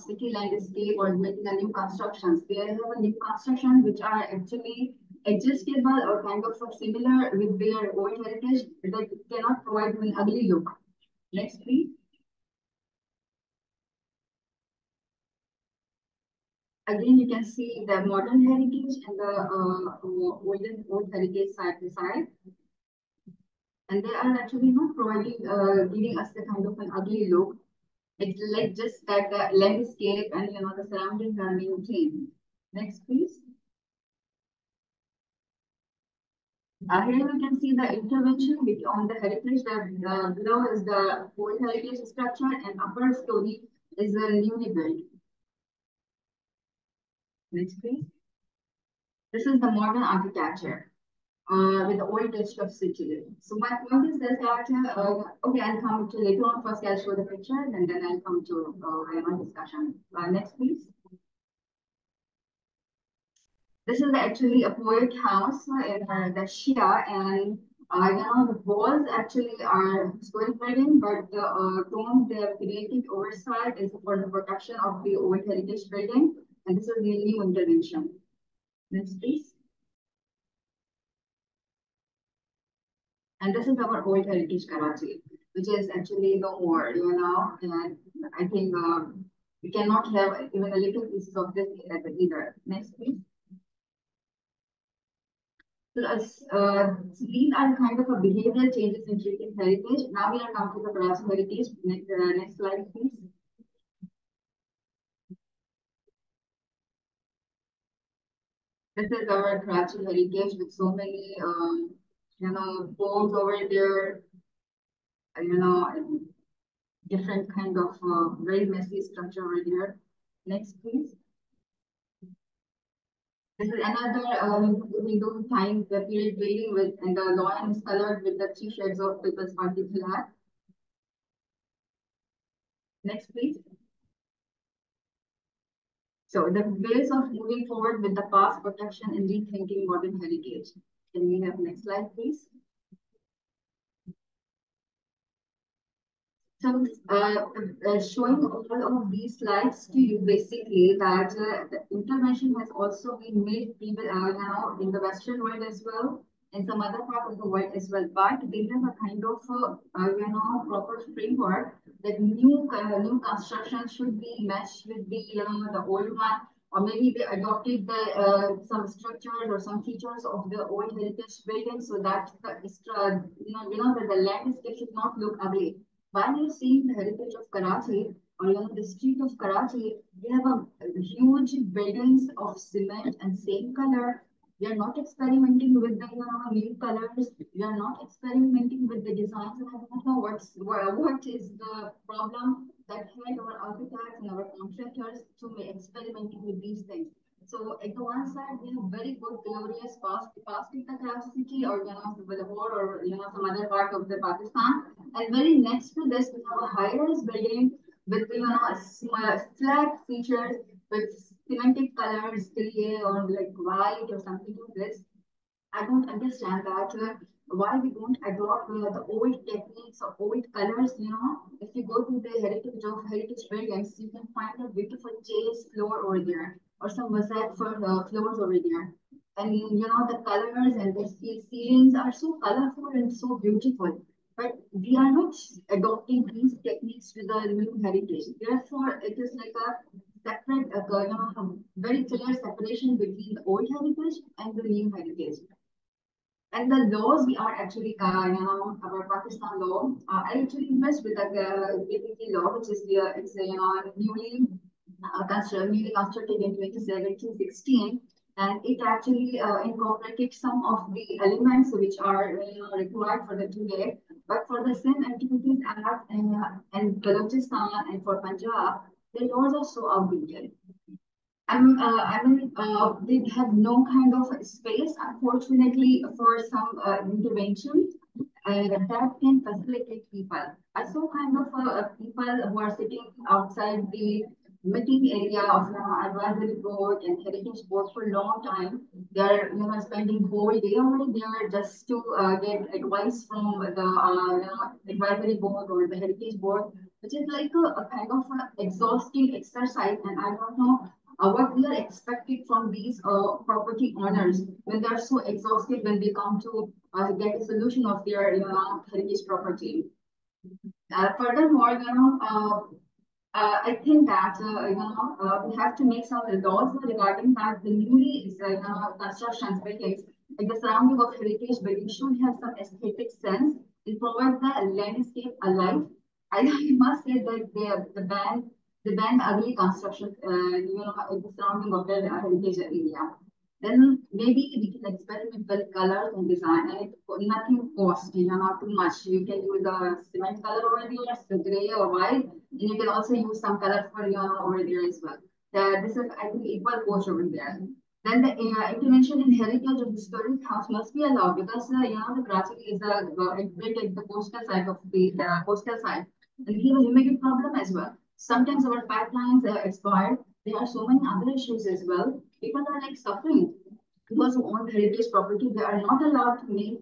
city landscape or making a new constructions. They have a new construction which are actually adjustable or kind of similar with their old heritage that cannot provide an ugly look. Next, please. Again, you can see the modern heritage and the old heritage side by side. And they are actually not providing, giving us the kind of an ugly look. It's like just that the landscape and the surroundings are maintained. Next, please. Here you can see the intervention on the heritage. That below is the old heritage structure, and upper story is a newly built. Next, please. This is the modern architecture with the old touch of city. So my point is that, okay, I'll come to later on. First, I'll show the picture, and then I'll come to my discussion. Next, please. This is actually a poet house in the Shia, and the walls actually are square building, but the tone they have created overside is for the protection of the old heritage building, and this is the new intervention. Next, please. And this is our old heritage Karachi, which is actually no more, and I think we cannot have even a little pieces of this either. Next, please. So these are kind of a behavioral changes in treating heritage. Now we are coming to the Karachi heritage. Next slide, please. This is our Karachi heritage with so many, boards over there, and different kind of very messy structure over here. Next, please. This is another Hindu time period building with, and the lawn is colored with the three shades of People's Party flag. Next, please. So the ways of moving forward with the past protection and rethinking modern heritage. Can we have next slide, please? So showing all of these slides to you basically that the intervention has also been made now in the Western world as well, in some other part of the world as well, but they have a kind of proper framework that new construction should be matched with the old one, or maybe they adopted the some structures or some features of the old heritage building so that that the landscape should not look ugly. While you're seeing the heritage of Karachi, or the street of Karachi, we have a huge buildings of cement and same color. We are not experimenting with the new colors. We are not experimenting with the designs. And I don't know what is the problem that had our architects and our contractors to be experimenting with these things. So at the one side, we have very good, glorious past in the capacity, or with the whole, or some other part of the Pakistan. And very next to this, we have a high-rise building with small flat features with cemented colors, gray or like white or something like this. I don't understand that why we don't adopt the old techniques or old colors. If you go to the heritage buildings, you can find a beautiful chase floor over there or some mosaic floors over there. And the colors and the ceilings are so colorful and so beautiful. But we are not adopting these techniques to the new heritage. Therefore, it is like a separate, very clear separation between the old heritage and the new heritage. And the laws we are actually, our Pakistan law, I actually impressed with the PCCC law, which is it's newly constructed in 2016, and it actually incorporated some of the elements which are required for the today. But for the same Antiquities Act and Balochistan and for Punjab, the laws are so outdated. They have no kind of space, unfortunately, for some interventions that can facilitate people. I saw kind of people who are sitting outside the meeting area of advisory board and heritage board for a long time. They're spending whole day over there just to get advice from the advisory board or the heritage board, which is like a kind of exhausting exercise. And I don't know what we are expected from these property owners when they're so exhausted when they come to get a solution of their heritage property. Furthermore, I think that we have to make some laws regarding that the newly constructions buildings, like the surrounding of heritage buildings, should have some aesthetic sense and provide the landscape alive. I must say that the ban ugly construction, at the surrounding of the heritage area. Then maybe we can experiment with colors and design, and nothing cost, not too much. You can use a cement color over there, so gray or white, and you can also use some color for over there as well. This is, I think, equal cost over there. Then the intervention in heritage of historic house must be allowed because the Karachi is built at the coastal side of the coastal side, and we have a humidity problem as well. Sometimes our pipelines are expired. There are so many other issues as well. People are like suffering because who own heritage property. They are not allowed to make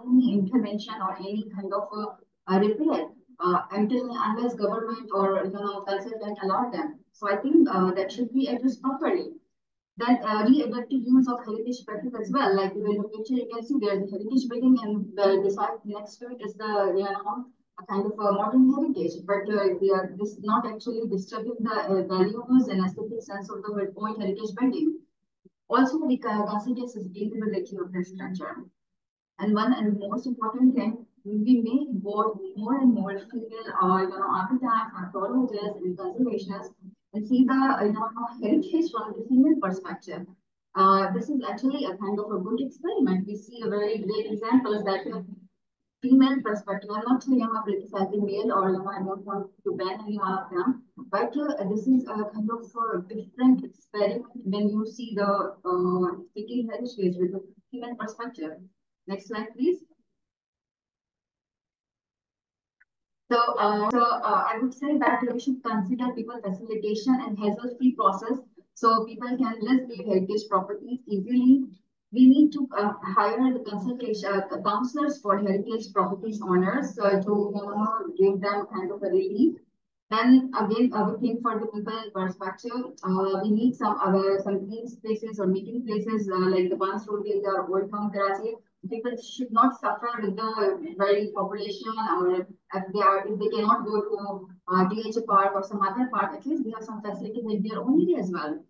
any intervention or any kind of repair until unless government or consultant allow them. So I think that should be addressed properly. Then re-adaptive use of heritage practice as well. Like in the picture, you can see there's a heritage building, and beside next to it is the a kind of a modern heritage. But they are this not actually disturbing the values and aesthetic sense of the old heritage building. Also, we consider sustainability of the structure. And one and most important thing, we may involve more and more female architects, archaeologists, and conservationists, and see the heritage from the female perspective. This is actually a kind of a good experiment. We see a very great examples that female perspective. I'm not criticizing male or I don't want to ban any one of them, but this is a kind of different experiment when you see the speaking heritage with a female perspective. Next slide, please. So, I would say that we should consider people facilitation and hassle-free process so people can list their heritage properties easily. We need to hire the consultation counselors for heritage properties owners to give them kind of a relief. Then again, we think for the people perspective, we need some green spaces or meeting places like the Bans Road area or Old Town Karachi. People should not suffer with the very population, or if they cannot go to DH Park or some other park, at least they have some facilities in their own area as well.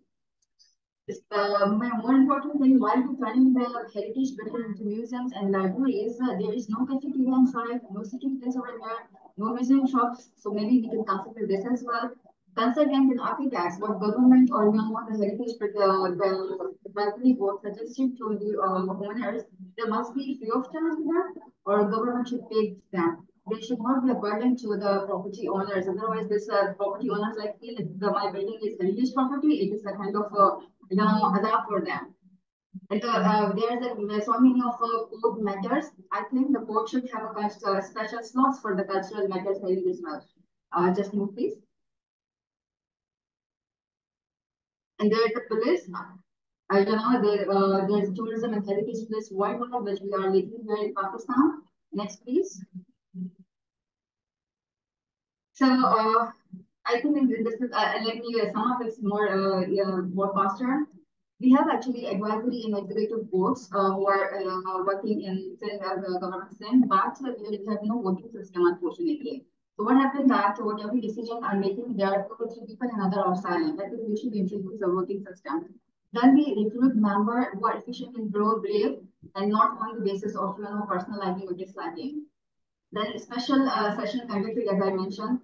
More important thing, while we're turning the heritage buildings into museums and libraries, there is no cafeteria inside, no sitting place over there. no museum shops. So maybe we can consider this as well. Consultant and architects, what government or what the heritage the advisory board suggested to the owners, there must be free of charge for that, or government should pay them. They should not be a burden to the property owners. Otherwise, this property owners like feel if my building is heritage property, it is a kind of azab for them. And there's so many of code matters. I think the court should have a special slots for the cultural matters heritage as well. Just move, please. And there's the police. There's tourism and heritage police worldwide, which we are leading here in Pakistan. Next, please. So I think this is let me sum up this more faster. We have actually advisory and executive boards who are working in the government Sindh, but we have no voting system, unfortunately. So what happened that whatever decision are making, there are 2 or 3 people and other are silent. I think we should introduce a voting system. Then we recruit member who are efficient and brave and not on the basis of personal liking or disliking. Then a special session conducted, as I mentioned.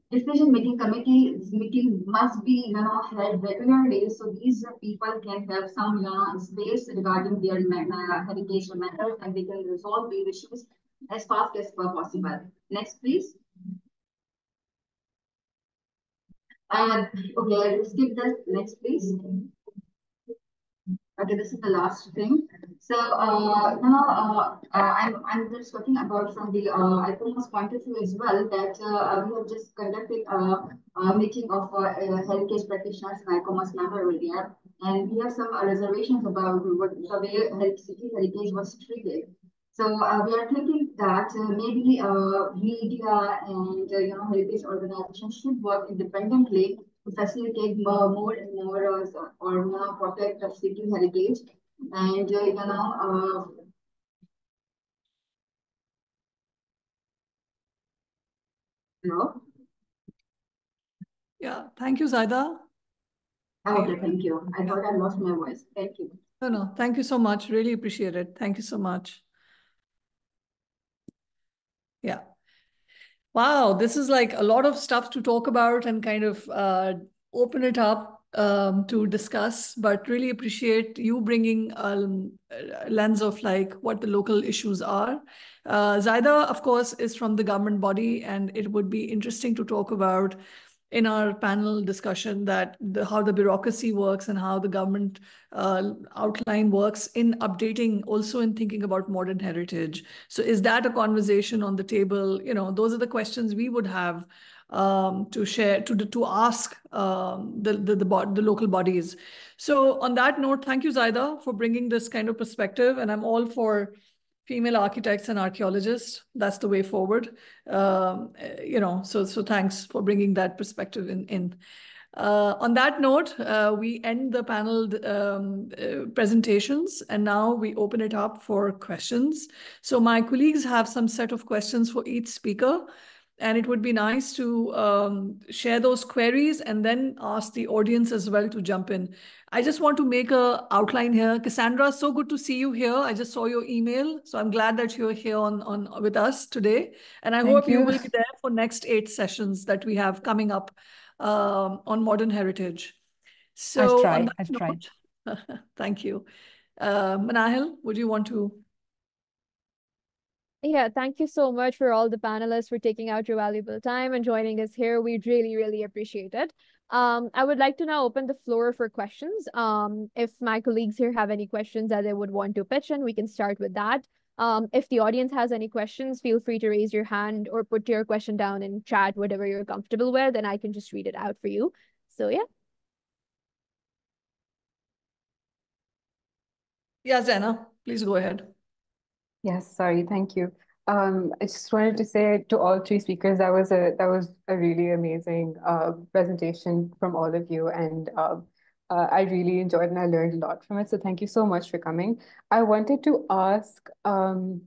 Decision-making committee meeting must be held regularly, so these people can have some space regarding their heritage matters, and they can resolve these issues as fast as possible. Next, please. Okay, skip this. Next, please. Okay, this is the last thing. So, I'm just talking about from the ICOMOS point of view as well that we have just conducted a meeting of heritage practitioners and ICOMOS member over there, and we have some reservations about what the way city heritage was treated. So we are thinking that maybe media and heritage organizations should work independently to facilitate more and more or protect the city heritage. And hello. Yeah, thank you, Zaida. Okay, thank you. I thought I lost my voice. Thank you. No, thank you so much. Really appreciate it. Thank you so much. Yeah. Wow, this is like a lot of stuff to talk about and kind of open it up to discuss, but really appreciate you bringing a lens of like what the local issues are. Zaida, of course, is from the government body, and it would be interesting to talk about in our panel discussion that how the bureaucracy works and how the government outline works in updating, also in thinking about modern heritage. So is that a conversation on the table? Those are the questions we would have to share, to ask the local bodies. So on that note, thank you, Zaida, for bringing this kind of perspective. And I'm all for female architects and archaeologists. That's the way forward. So thanks for bringing that perspective in. On that note, we end the panel presentations, and now we open it up for questions. So my colleagues have some set of questions for each speaker, and it would be nice to share those queries and then ask the audience as well to jump in. I just want to make an outline here. Cassandra, so good to see you here. I just saw your email, so I'm glad that you're here on with us today. And I hope you will be there for next 8 sessions that we have coming up on modern heritage. So I tried. Thank you. Manahil, would you want to? Yeah, thank you so much for all the panelists for taking out your valuable time and joining us here. We really, really appreciate it. I would like to now open the floor for questions. If my colleagues here have any questions that they would want to pitch in, we can start with that. If the audience has any questions, feel free to raise your hand or put your question down in chat, whatever you're comfortable with, and I can just read it out for you. So yeah. Yeah, Zana, please go ahead. Yes, sorry, thank you. I just wanted to say to all 3 speakers, that was a really amazing presentation from all of you, and I really enjoyed and I learned a lot from it. So thank you so much for coming. I wanted to ask, I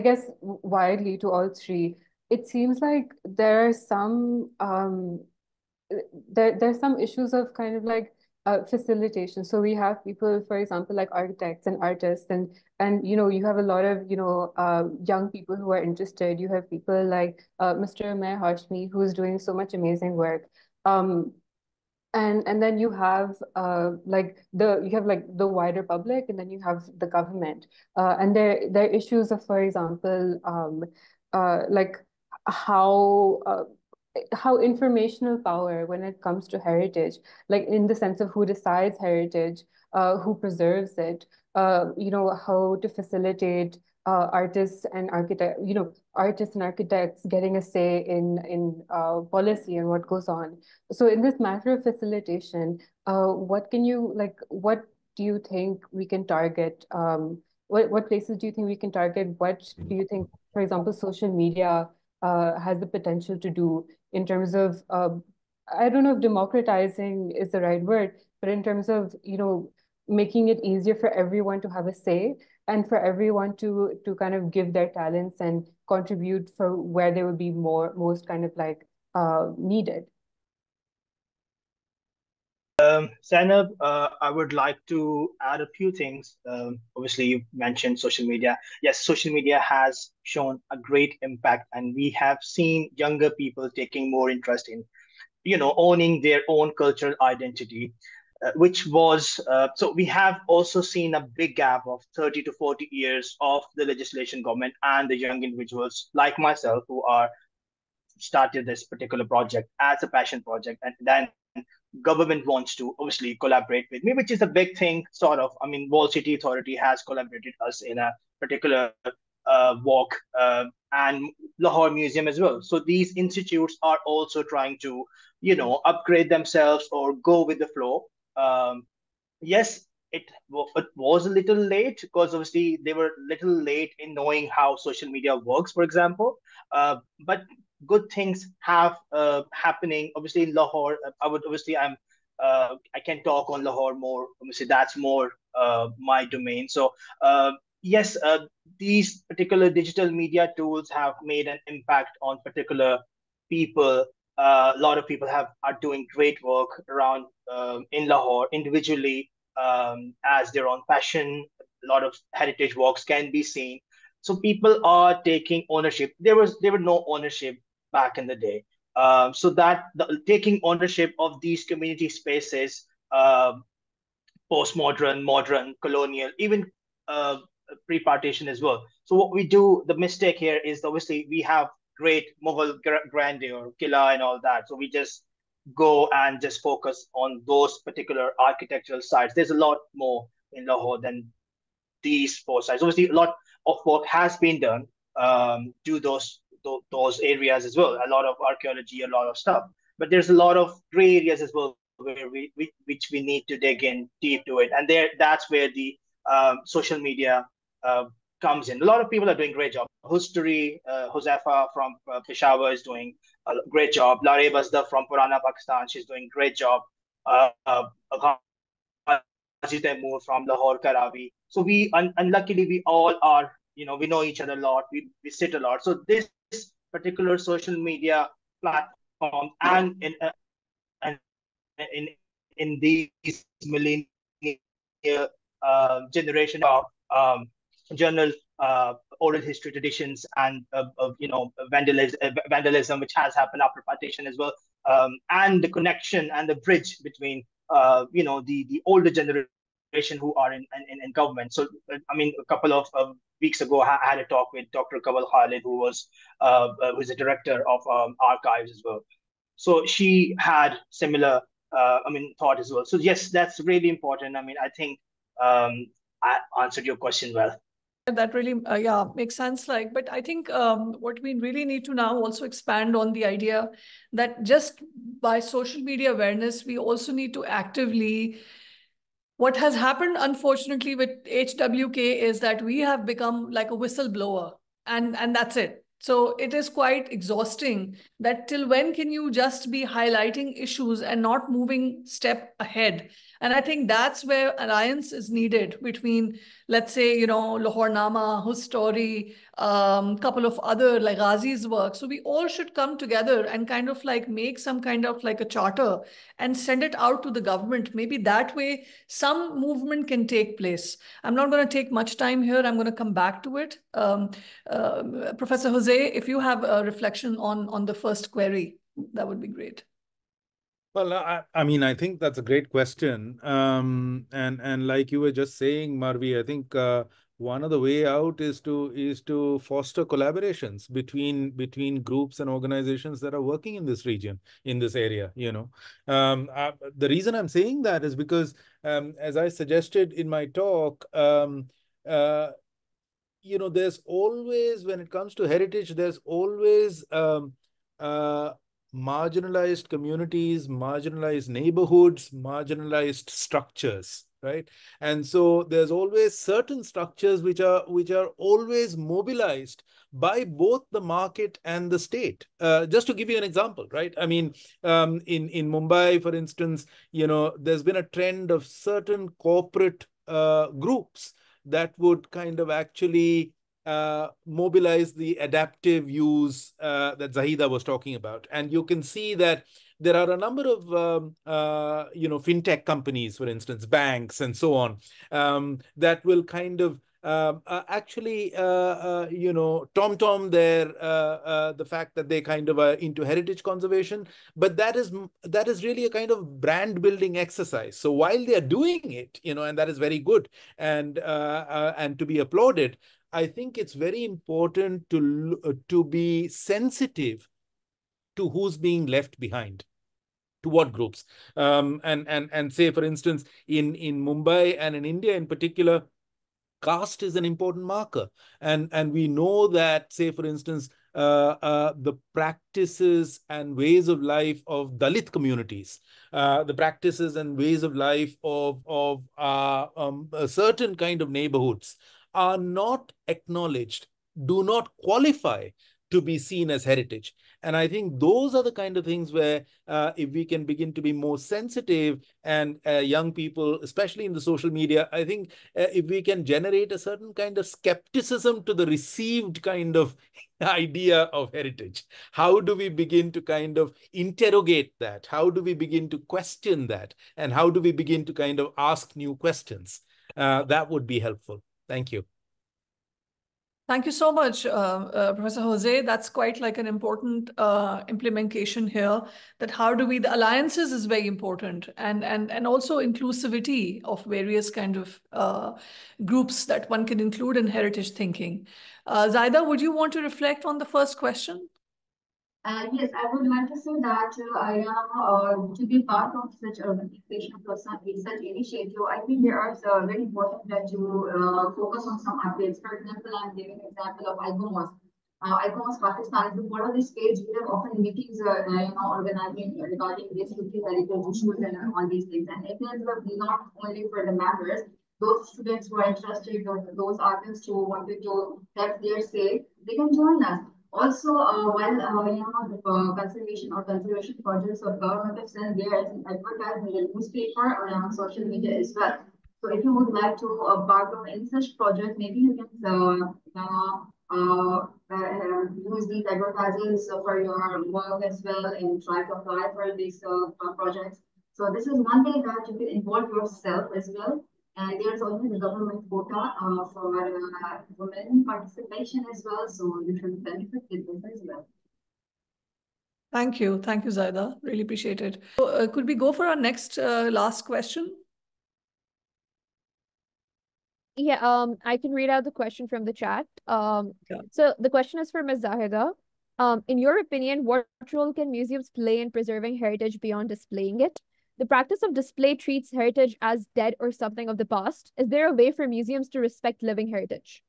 guess widely to all 3, it seems like there are some there's some issues of kind of like facilitation. So we have people, for example, like architects and artists, and you have a lot of young people who are interested. You have people like Mr. Umair Hashmi, who's doing so much amazing work. Um, and then you have like the wider public, and then you have the government, and there are issues of, for example, like how how informational power when it comes to heritage, like in the sense of who decides heritage, who preserves it, how to facilitate artists and architects getting a say in policy and what goes on. So in this matter of facilitation, what do you think we can target? What places do you think we can target? What do you think, for example, social media has the potential to do in terms of, I don't know if democratizing is the right word, but in terms of, making it easier for everyone to have a say and for everyone to kind of give their talents and contribute for where they would be most kind of like needed. Zainab, I would like to add a few things. Obviously, you mentioned social media. Yes, social media has shown a great impact, and we have seen younger people taking more interest in, owning their own cultural identity, which was so we have also seen a big gap of 30 to 40 years of the legislation government and the young individuals like myself who are started this particular project as a passion project, and then government wants to obviously collaborate with me, which is a big thing, sort of. I mean, Wall City Authority has collaborated us in a particular walk, and Lahore Museum as well. So these institutes are also trying to, upgrade themselves or go with the flow. Yes, it was a little late because obviously they were a little late in knowing how social media works, for example. But good things have happening. Obviously, in Lahore, I can talk on Lahore more. Obviously, that's more my domain. So yes, these particular digital media tools have made an impact on particular people. A lot of people are doing great work around in Lahore individually, as their own passion. A lot of heritage works can be seen. So people are taking ownership. There were no ownership back in the day. So that taking ownership of these community spaces, postmodern, modern, colonial, even uh, pre-partition as well. So what we do, the mistake here is obviously we have great Mughal grandeur, Killa and all that. So we just go and just focus on those particular architectural sites. There's a lot more in Lahore than these four sites. Obviously, a lot of work has been done to those areas as well. A lot of archaeology, a lot of stuff. But there's a lot of gray areas as well where which we need to dig in deep to it. And that's where the social media comes in. A lot of people are doing great job. Husturi, Josefa from Peshawar is doing a great job. Lare Basda from Purana Pakistan, she's doing great job. Taimur from Lahore, Karavi. So unluckily, we all are, we know each other a lot. We sit a lot. So this particular social media platform and in these millennial generation of journal, oral history traditions, and vandalism, which has happened after partition as well, and the connection and the bridge between the older generation who are in government. So I mean, a couple of weeks ago, I had a talk with Dr. Kawal Khalid, who's a director of archives as well. So she had similar thought as well. So yes, that's really important. I mean, I think I answered your question well. That really, makes sense. But I think what we really need to now also expand on the idea that just by social media awareness, we also need to actively. What has happened, unfortunately, with HWK is that we have become like a whistleblower, and that's it. So it is quite exhausting that till when can you just be highlighting issues and not moving step ahead? And I think that's where alliance is needed between, let's say, Lahornama, Hus story, couple of other like Ghazi's work. So we all should come together and kind of like make some kind of like a charter and send it out to the government. Maybe that way some movement can take place. I'm not going to take much time here. I'm going to come back to it. Professor Jose, if you have a reflection on the first query, that would be great. Well, I mean, I think that's a great question. And like you were just saying, Marvi, I think one of the way out is to foster collaborations between groups and organizations that are working in this region, in this area. The reason I'm saying that is because, as I suggested in my talk, there's always, when it comes to heritage, there's always marginalized communities, marginalized neighborhoods, marginalized structures, right? And so there's always certain structures which are always mobilized by both the market and the state. Just to give you an example, right? I mean, in Mumbai, for instance, there's been a trend of certain corporate groups that would kind of actually mobilize the adaptive use that Zahida was talking about. And you can see that there are a number of, fintech companies, for instance, banks and so on, that will kind of actually, tom-tom the fact that they kind of are into heritage conservation, but that is really a kind of brand building exercise. So while they are doing it, and that is very good and to be applauded, I think it's very important to be sensitive to who's being left behind, to what groups, and say, for instance, in Mumbai and in India in particular, caste is an important marker. And we know that, say, for instance, the practices and ways of life of Dalit communities, the practices and ways of life of a certain kind of neighborhoods are not acknowledged, do not qualify to be seen as heritage. And I think those are the kind of things where if we can begin to be more sensitive, and young people, especially in the social media, I think if we can generate a certain kind of skepticism to the received kind of idea of heritage, how do we begin to kind of interrogate that? How do we begin to question that? And how do we begin to kind of ask new questions? That would be helpful. Thank you. Thank you so much, Professor Jose. That's quite like an important implementation here, that how do we, the alliances is very important, and also inclusivity of various kind of groups that one can include in heritage thinking. Zaida, would you want to reflect on the first question? Yes, I would like to say that I am to be part of such urbanization process, such initiative. I think there are very important that you focus on some aspects. For example, I'm giving an example of IGOMOS. IGOMOS Pakistan is one of these page. We have often meetings, organizing regarding these heritage issues and all these things. And it is not only for the members. Those students who are interested, or those artists who wanted to have their say, they can join us. Also, while the conservation projects of government have sent their advertising in the newspaper or on social media as well. So if you would like to part of any such project, maybe you can use these advertisements for your work as well and try to apply for these projects. So this is one way that you can involve yourself as well. And there's also the government quota for women participation as well. So you should benefit with this as well. Thank you. Thank you, Zaida. Really appreciate it. So, could we go for our next last question? Yeah, I can read out the question from the chat. So the question is for Ms. Zahida. In your opinion, what role can museums play in preserving heritage beyond displaying it? The practice of display treats heritage as dead or something of the past. Is there a way for museums to respect living heritage?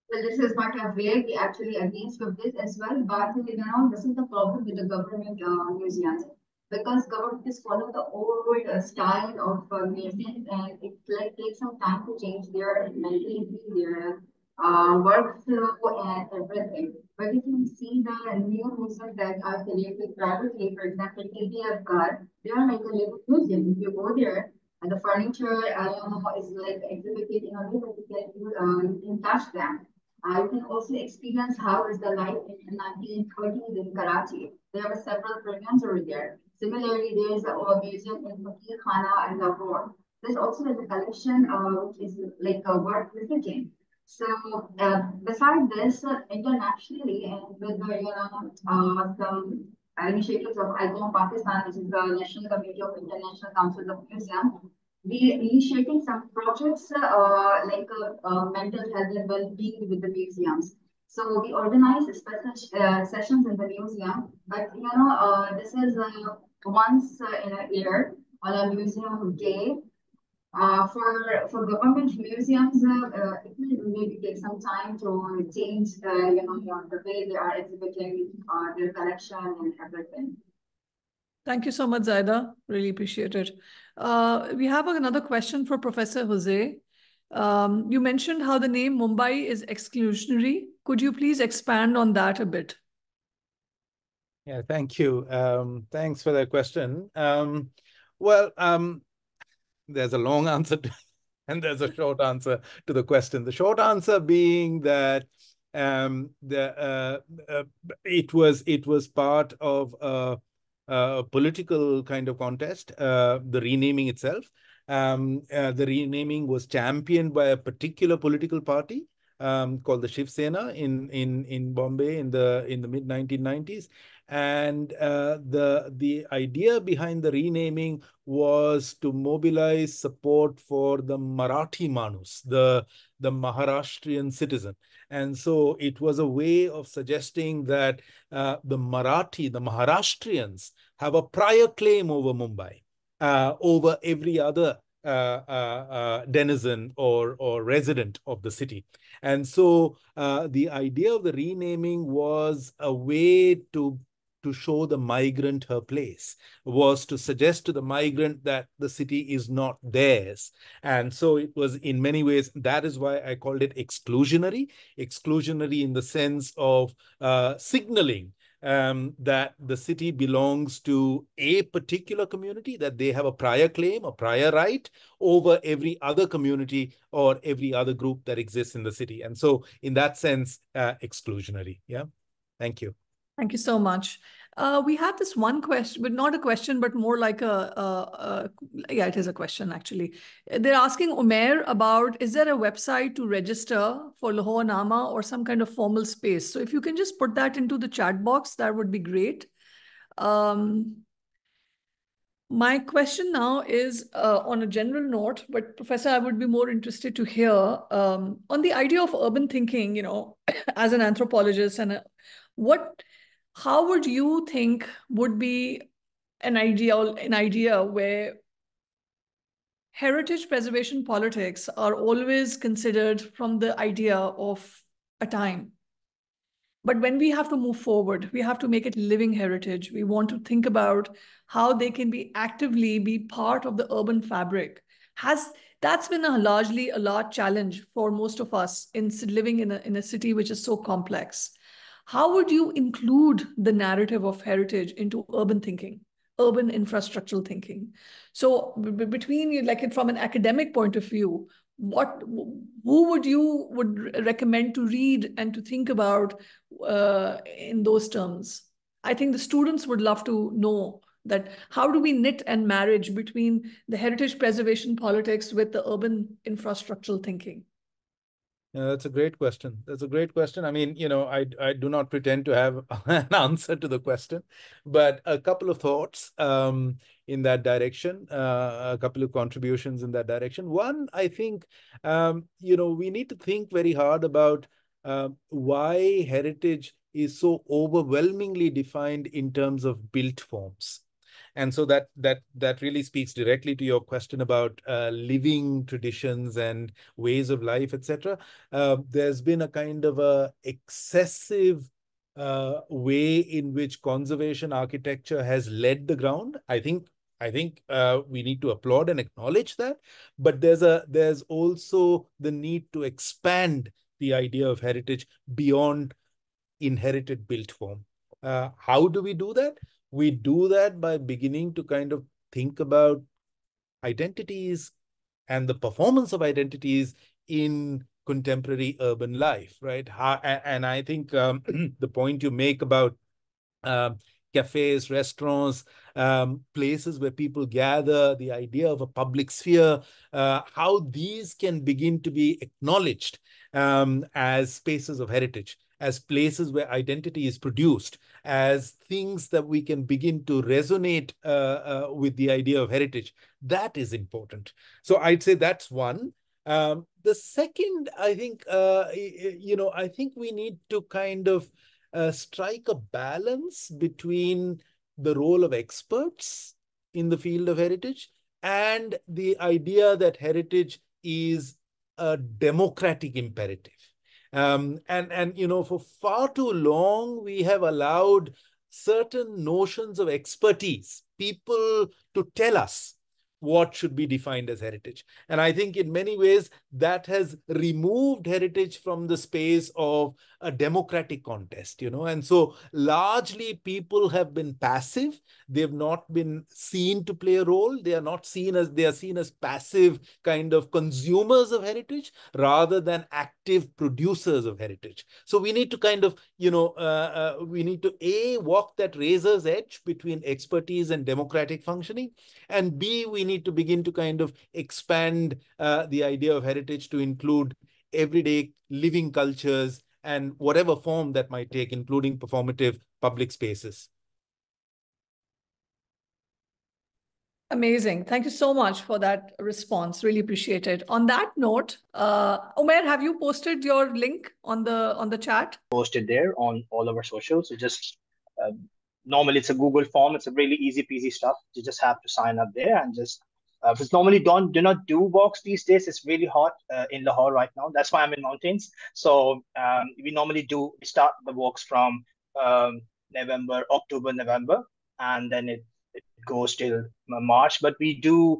Well, this is not a way we actually against of this as well, but this is the problem with the government museums, because government is follow the old style of museums, and it takes some time to change their mentality, their workflow and everything. But if you see the new museums that are created privately, for example, KBF Gar, they are like a little museum. If you go there, and the furniture, I don't know, is like exhibited in a way that you can touch them. You can also experience how is the life in 1930s in Karachi. There are several programs over there. Similarly, there is a museum in Fakir Khana and Lahore. There's also a collection which is like a worth visiting. So, besides this, internationally, and with the some initiatives of ICOM Pakistan, which is the National Committee of International Councils of Museum, we initiating some projects mental health and well-being with the museums. So we organize special sessions in the museum, but this is once in a year on a museum day for government museums, it will maybe take some time to change, the way they are exhibiting their collection and everything. Thank you so much, Zaida. Really appreciate it. We have another question for Professor Jose. You mentioned how the name Mumbai is exclusionary. Could you please expand on that a bit? Yeah, thank you. Thanks for that question. There's a long answer and there's a short answer to the question. The short answer being that it was part of a political kind of contest, the renaming itself. The renaming was championed by a particular political party called the Shiv Sena in Bombay in the mid 1990s. And the idea behind the renaming was to mobilize support for the Marathi Manus, the Maharashtrian citizen. And so it was a way of suggesting that the Maharashtrians have a prior claim over Mumbai, over every other denizen or resident of the city. And so the idea of the renaming was a way to show the migrant her place, was to suggest to the migrant that the city is not theirs. And so it was in many ways, that is why I called it exclusionary in the sense of signaling that the city belongs to a particular community, that they have a prior claim, a prior right over every other community or every other group that exists in the city. And so in that sense, exclusionary. Yeah. Thank you. Thank you so much. We have this one question, but not a question, but more like yeah, it is a question actually. They're asking Umair about, is there a website to register for Lahore Nama or some kind of formal space? So if you can just put that into the chat box, that would be great. My question now is on a general note, but Professor, I would be more interested to hear on the idea of urban thinking, as an anthropologist, and how would you think would be an idea where heritage preservation politics are always considered from the idea of a time? But when we have to move forward, we have to make it living heritage. We want to think about how they can actively be part of the urban fabric. That's been a large challenge for most of us in living in a city which is so complex. How would you include the narrative of heritage into urban thinking, urban infrastructural thinking? So between you, like from an academic point of view, who would recommend to read and to think about in those terms? I think the students would love to know that how do we knit and marriage between the heritage preservation politics with the urban infrastructural thinking? Yeah, that's a great question. That's a great question. I mean, I do not pretend to have an answer to the question, but a couple of thoughts in that direction, a couple of contributions in that direction. One, I think, we need to think very hard about why heritage is so overwhelmingly defined in terms of built forms. And so that really speaks directly to your question about living traditions and ways of life, etc. There's been a kind of a excessive way in which conservation architecture has led the ground. I think we need to applaud and acknowledge that, but there's also the need to expand the idea of heritage beyond inherited built form. How do we do that? We do that by beginning to kind of think about identities and the performance of identities in contemporary urban life, right? And I think the point you make about cafes, restaurants, places where people gather, the idea of a public sphere, how these can begin to be acknowledged as spaces of heritage, as places where identity is produced, as things that we can begin to resonate with the idea of heritage. That is important. So I'd say that's one. The second, I think, I think we need to kind of strike a balance between the role of experts in the field of heritage and the idea that heritage is a democratic imperative. For far too long, we have allowed certain notions of expertise, people to tell us what should be defined as heritage. And I think in many ways that has removed heritage from the space of a democratic contest, and so largely people have been passive. They've not been seen to play a role. They are seen as passive kind of consumers of heritage rather than active producers of heritage. So we need to kind of, we need to walk that razor's edge between expertise and democratic functioning, and B, we need to begin to kind of expand the idea of heritage to include everyday living cultures and whatever form that might take, including performative public spaces. Amazing. Thank you so much for that response. Really appreciate it. On that note, Umair, have you posted your link on the chat? Posted there on all of our socials. So just normally it's a Google form. It's a really easy peasy stuff. You just have to sign up there and just because normally do not do walks these days. It's really hot in Lahore right now. That's why I'm in mountains. So we normally start the walks from October, November, and then it goes till March. But we do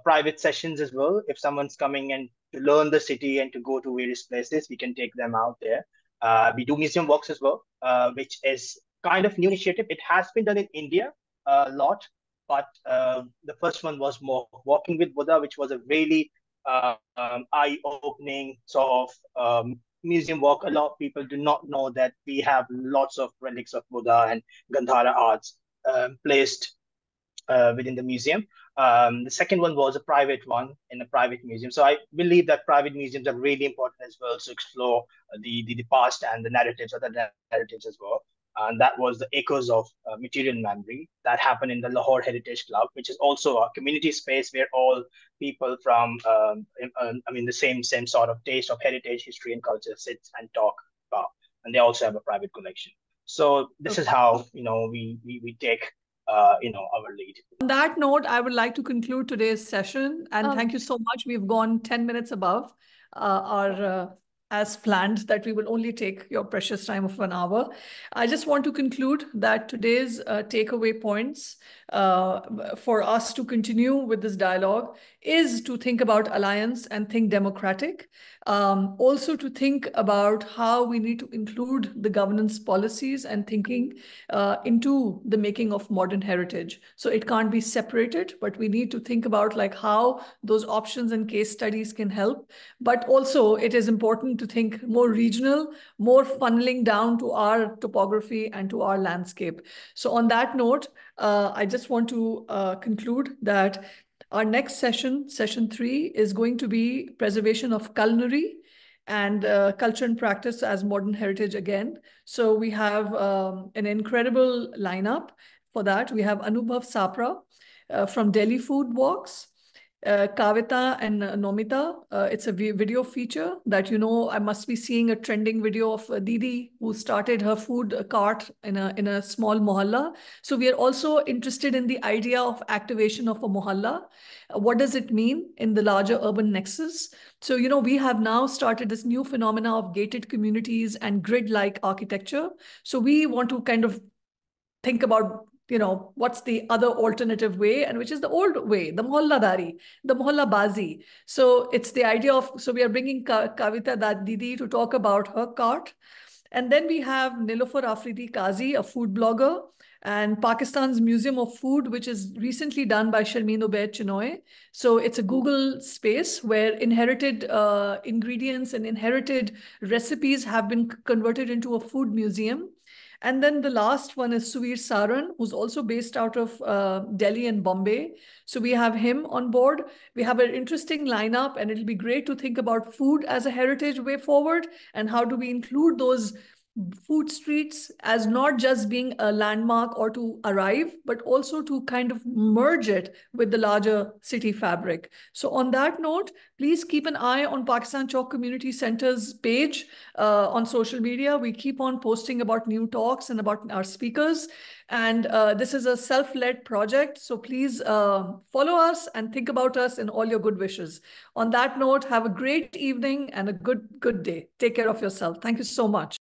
private sessions as well. If someone's coming and to learn the city and to go to various places, we can take them out there. We do museum walks as well, which is kind of new initiative. It has been done in India a lot, but the first one was more walking with Buddha, which was a really eye-opening sort of museum walk. A lot of people do not know that we have lots of relics of Buddha and Gandhara arts placed within the museum. The second one was a private one in a private museum. So I believe that private museums are really important as well to explore the past and the narratives, other narratives as well. And that was the Echoes of Material Memory that happened in the Lahore Heritage Club, which is also a community space where all people from, the same sort of taste of heritage, history, and culture sits and talk about. And they also have a private collection. So this is how we take our lead. On that note, I would like to conclude today's session, and thank you so much. We've gone 10 minutes above our as planned, that we will only take your precious time of 1 hour. I just want to conclude that today's takeaway points for us to continue with this dialogue is to think about alliance and think democratic. Also to think about how we need to include the governance policies and thinking into the making of modern heritage. So it can't be separated, but we need to think about like how those options and case studies can help. But also it is important to think more regional, more funneling down to our topography and to our landscape. So on that note, I just want to conclude that our next session, session 3, is going to be preservation of culinary and culture and practice as modern heritage again. So we have an incredible lineup for that. We have Anubhav Sapra from Delhi Food Walks, Kavita and Nomita. It's a video feature that, I must be seeing a trending video of Didi who started her food cart in a small mohalla. So we are also interested in the idea of activation of a mohalla. What does it mean in the larger urban nexus? So, we have now started this new phenomena of gated communities and grid-like architecture. So we want to kind of think about what's the other alternative way, and which is the old way, the mohalladari, the mohallabazi. So it's the idea of, so we are bringing Kavita Didi to talk about her cart. And then we have Nilofer Afridi Kazi, a food blogger, and Pakistan's Museum of Food, which is recently done by Sharmeen Obaid Chinoy. So it's a Google space where inherited ingredients and inherited recipes have been converted into a food museum. And then the last one is Suvir Saran, who's also based out of Delhi and Bombay. So we have him on board. We have an interesting lineup, and it'll be great to think about food as a heritage way forward, and how do we include those food streets as not just being a landmark or to arrive, but also to kind of merge it with the larger city fabric. So on that note, please keep an eye on Pakistan Chowk Community Center's page on social media. We keep on posting about new talks and about our speakers. And this is a self-led project. So please follow us and think about us in all your good wishes. On that note, have a great evening and a good day. Take care of yourself. Thank you so much.